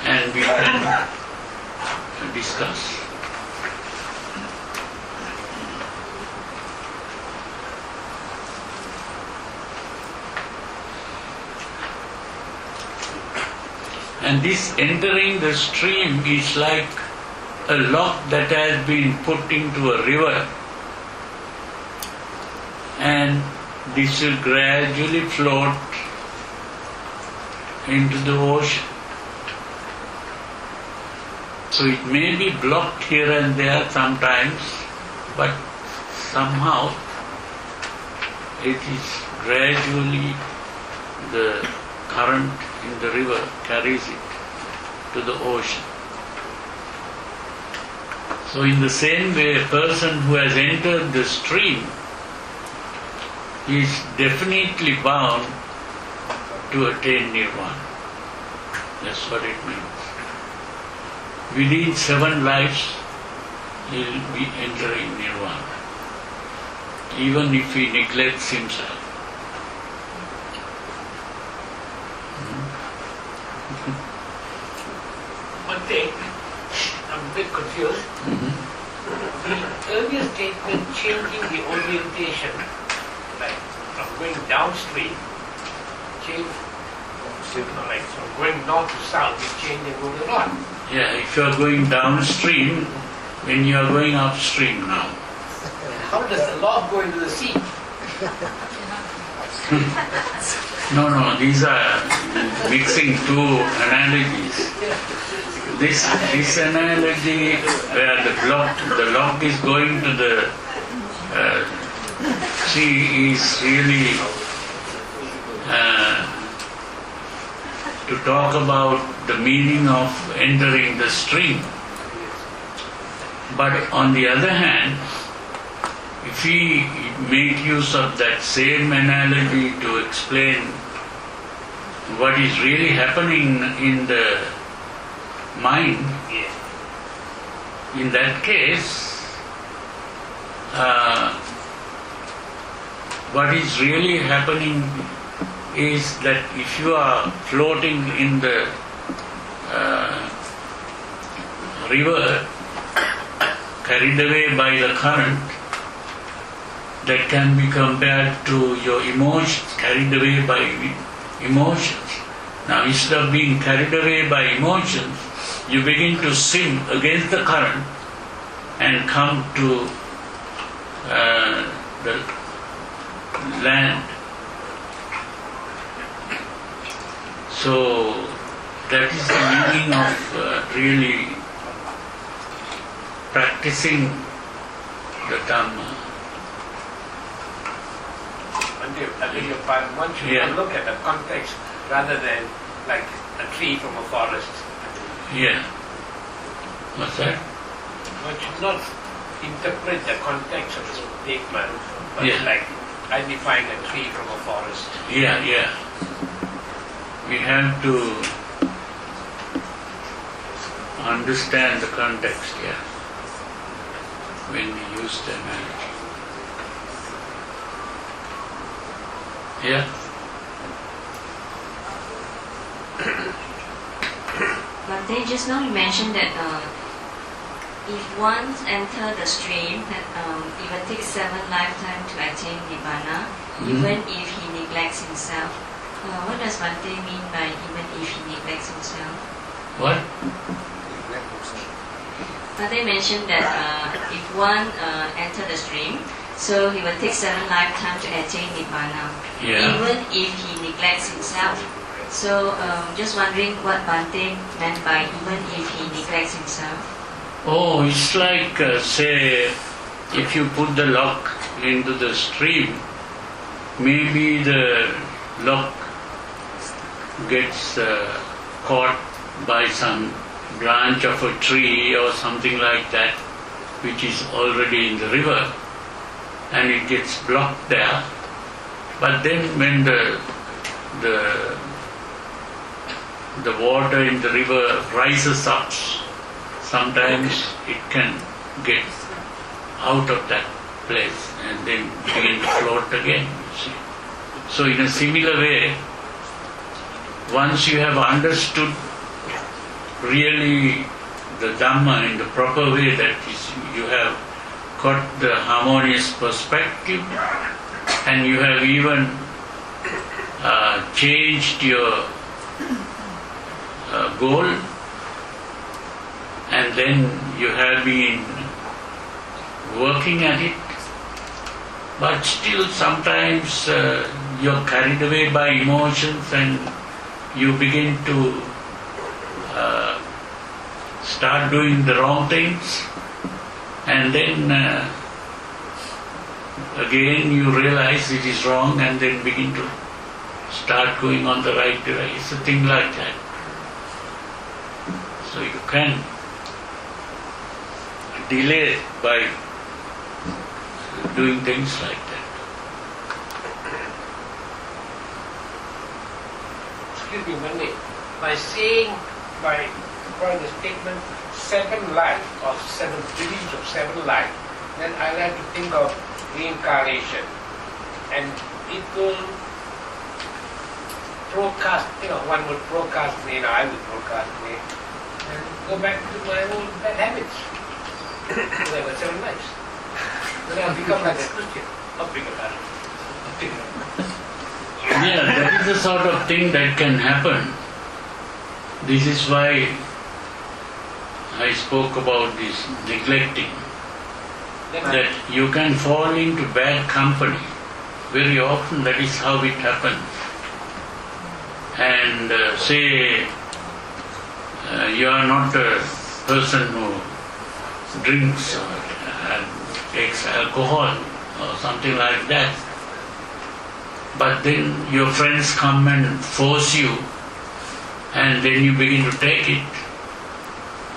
and we can discuss. And this entering the stream is like a lock that has been put into a river, and this will gradually float into the ocean. So it may be blocked here and there sometimes, but somehow it is gradually the current in the river carries it to the ocean. So in the same way, a person who has entered the stream is definitely bound to attain nirvana. That's what it means. Within 7 lives, he will be entering nirvana, even if he neglects himself. One thing, I'm a bit confused. The earlier statement, changing the orientation, like from going downstream, change, like from going north to south, you change and go to north. Yeah, if you are going downstream, when you are going upstream now. How does the log go into the sea? No, these are mixing 2 analogies. this analogy where the lock is going to the tree is really to talk about the meaning of entering the stream. But on the other hand, if we make use of that same analogy to explain what is really happening in the mind, in that case, what is really happening is that if you are floating in the river, carried away by the current, that can be compared to your emotions, carried away by emotions. Now, instead of being carried away by emotions, you begin to swim against the current and come to the land. So, that is the meaning of really practicing the Dhamma. I beg your pardon, one should look at the context rather than like a tree from a forest. Yeah. What's that? One should not interpret the context of the statement, but like identifying a tree from a forest. Yeah. We have to understand the context, when we use the analogy. Yeah? But they just now you mentioned that if one enter the stream, that it will take 7 lifetimes to attain Nibbana, even if he neglects himself. What does Bhante mean by even if he neglects himself? What? Bhante mentioned that if one enter the stream, so he will take 7 lifetimes to attain Nibbana, even if he neglects himself. So just wondering what Bhante meant by even if he neglects himself. Oh, it's like, say, if you put the lock into the stream, maybe the lock gets caught by some branch of a tree or something like that, which is already in the river, and it gets blocked there. But then when the water in the river rises up, sometimes it can get out of that place and then begin to float again, you see. So in a similar way, once you have understood really the Dhamma in the proper way, that is, you have got the harmonious perspective, and you have even changed your goal, and then you have been working at it, but still sometimes you're carried away by emotions and you begin to start doing the wrong things, and then again you realize it is wrong and then begin to start going on the right direction. It's a thing like that. So you can delay by doing things like that. Excuse me, Mani. By saying, by the statement 7 life or 7 beliefs of 7 life, then I like to think of reincarnation, and it will procrastinate. One would procrastinate, I would procrastinate, and go back to my old bad habits. So I got 7 lives. Then I'll become like a Christian. How big about it? Yeah, that is the sort of thing that can happen. This is why I spoke about this neglecting. That you can fall into bad company. Very often that is how it happens. And say you are not a person who drinks or takes alcohol or something like that. But then your friends come and force you, and then you begin to take it.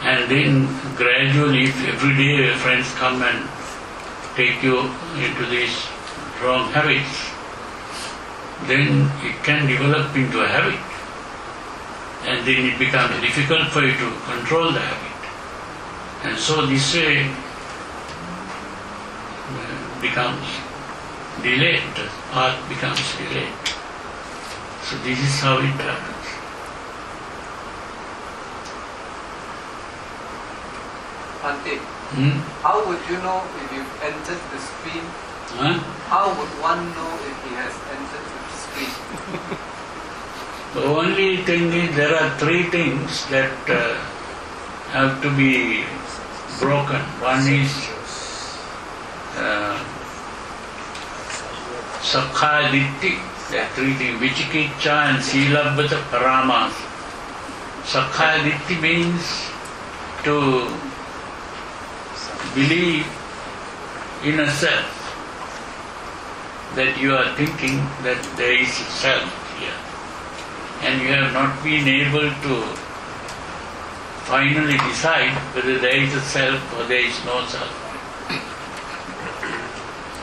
And then gradually, if every day your friends come and take you into these wrong habits, then it can develop into a habit. And then it becomes difficult for you to control the habit. And so this way becomes delayed, the path becomes delayed. So this is how it happens. Bhante, how would you know if you've entered the stream? How would one know if he has entered the stream? The only thing is there are three things that have to be broken. One is Sakkaya Ditthi, there are three things, Vicikiccha and Silabbata Paramas. Sakkaya Ditthi means to believe in a self, that you are thinking that there is a self here, and you have not been able to finally decide whether there is a self or there is no self.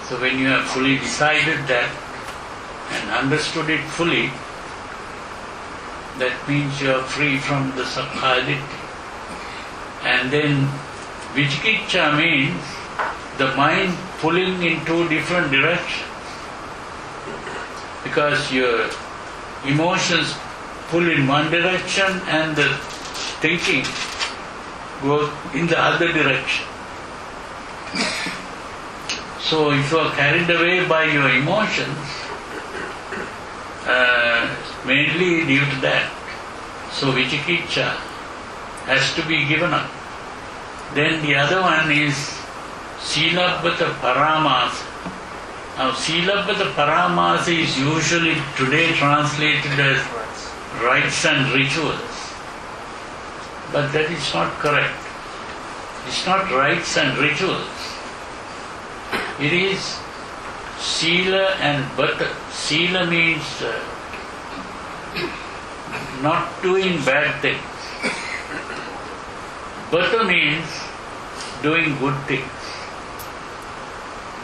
So when you have fully decided that and understood it fully, that means you are free from the Sakkaya Ditthi. And then Vicikiccha means the mind pulling in two different directions, because your emotions pull in one direction and the thinking goes in the other direction. So if you are carried away by your emotions, mainly due to that, so Vicikiccha has to be given up. Then the other one is Silabbata Paramas. Now Silabbata Paramas is usually today translated as rites and rituals. But that is not correct. It's not rites and rituals. It is Sila and Bata. Sila means not doing bad things. Bata means doing good things.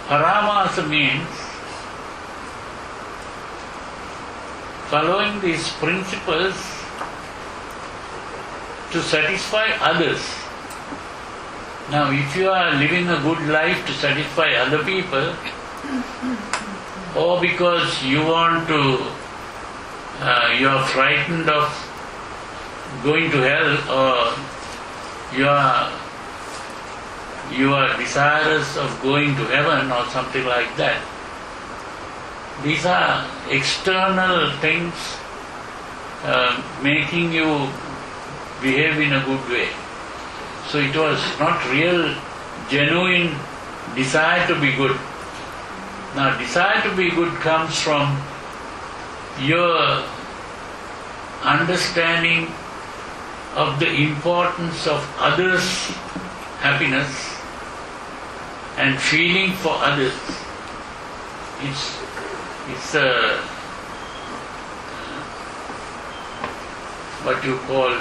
Paramasa means following these principles to satisfy others. Now, if you are living a good life to satisfy other people, or because you want to, you are frightened of going to hell, or you are desirous of going to heaven or something like that. These are external things making you behave in a good way. So it was not real, genuine desire to be good. Now, desire to be good comes from your understanding of the importance of others' happiness and feeling for others. It's what you call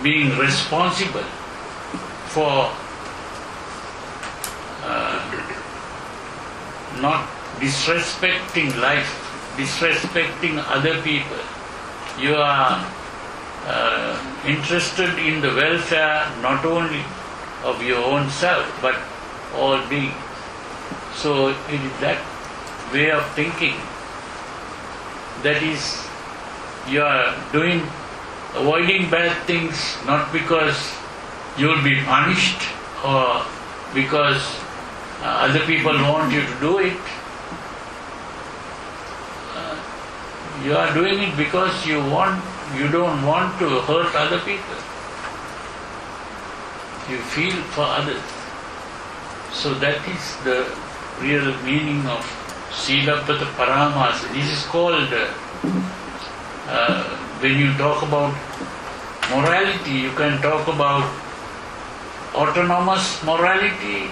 being responsible for not disrespecting life, disrespecting other people. You are interested in the welfare not only of your own self but all beings. So it is that way of thinking, that is, you are avoiding bad things not because you will be punished or because other people want you to do it. You are doing it because you don't want to hurt other people. You feel for others. So that is the real meaning of Silabbata Paramas. This is called, when you talk about morality, you can talk about autonomous morality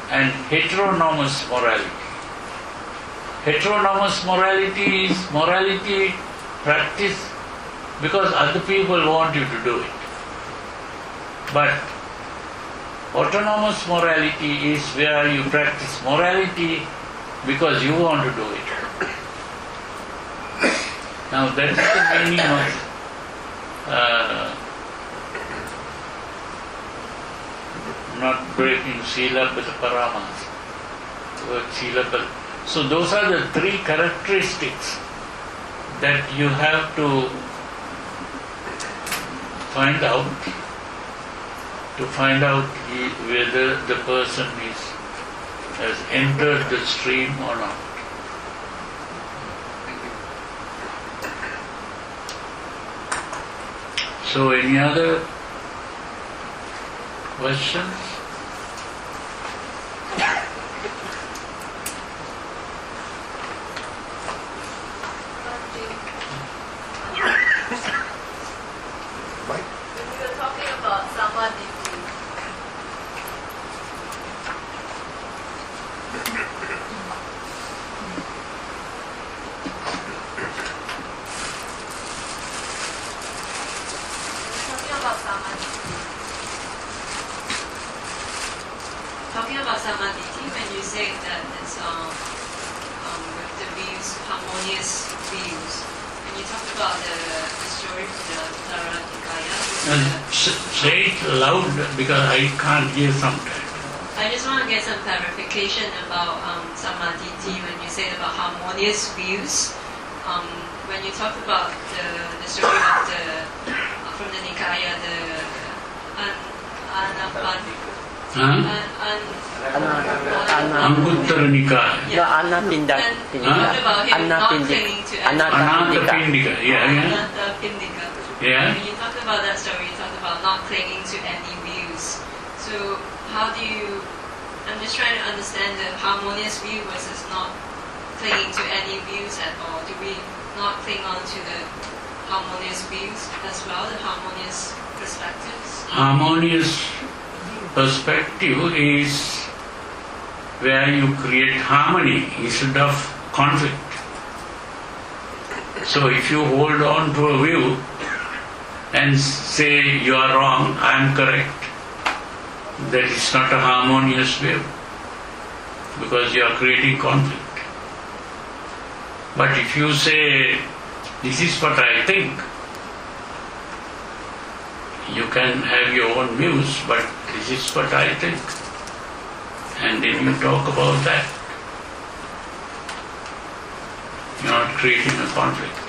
and heteronomous morality. Heteronomous morality is morality practiced because other people want you to do it. But autonomous morality is where you practice morality because you want to do it. Now that is the meaning of not breaking sila with paramas. So those are the three characteristics that you have to find out whether the person has entered the stream or not. So any other questions? When we were talking about samadhi, talking about samadhi, when you say that it's with the views, harmonious views, when you talk about the story of the Thera Nikaya, Say it loud because I can't hear sometimes. I just want to get some clarification about samadhi when you say about harmonious views. When you talk about the story of from the Nikaya, the Anguttara Nikaya. Yeah. Anapindika. And talked about him not clinging to Anatapindika. Yeah. Yeah. When you talk about that story, you talk about not clinging to any views. So how do you, I'm just trying to understand the harmonious view versus not clinging to any views at all. Do we not cling on to the harmonious views as well, the harmonious perspectives? Harmonious perspective is where you create harmony instead of conflict. So if you hold on to a view and say you are wrong, I am correct, that is not a harmonious view because you are creating conflict. But if you say, this is what I think, you can have your own views, but this is what I think. And then you talk about that. You are not creating a conflict.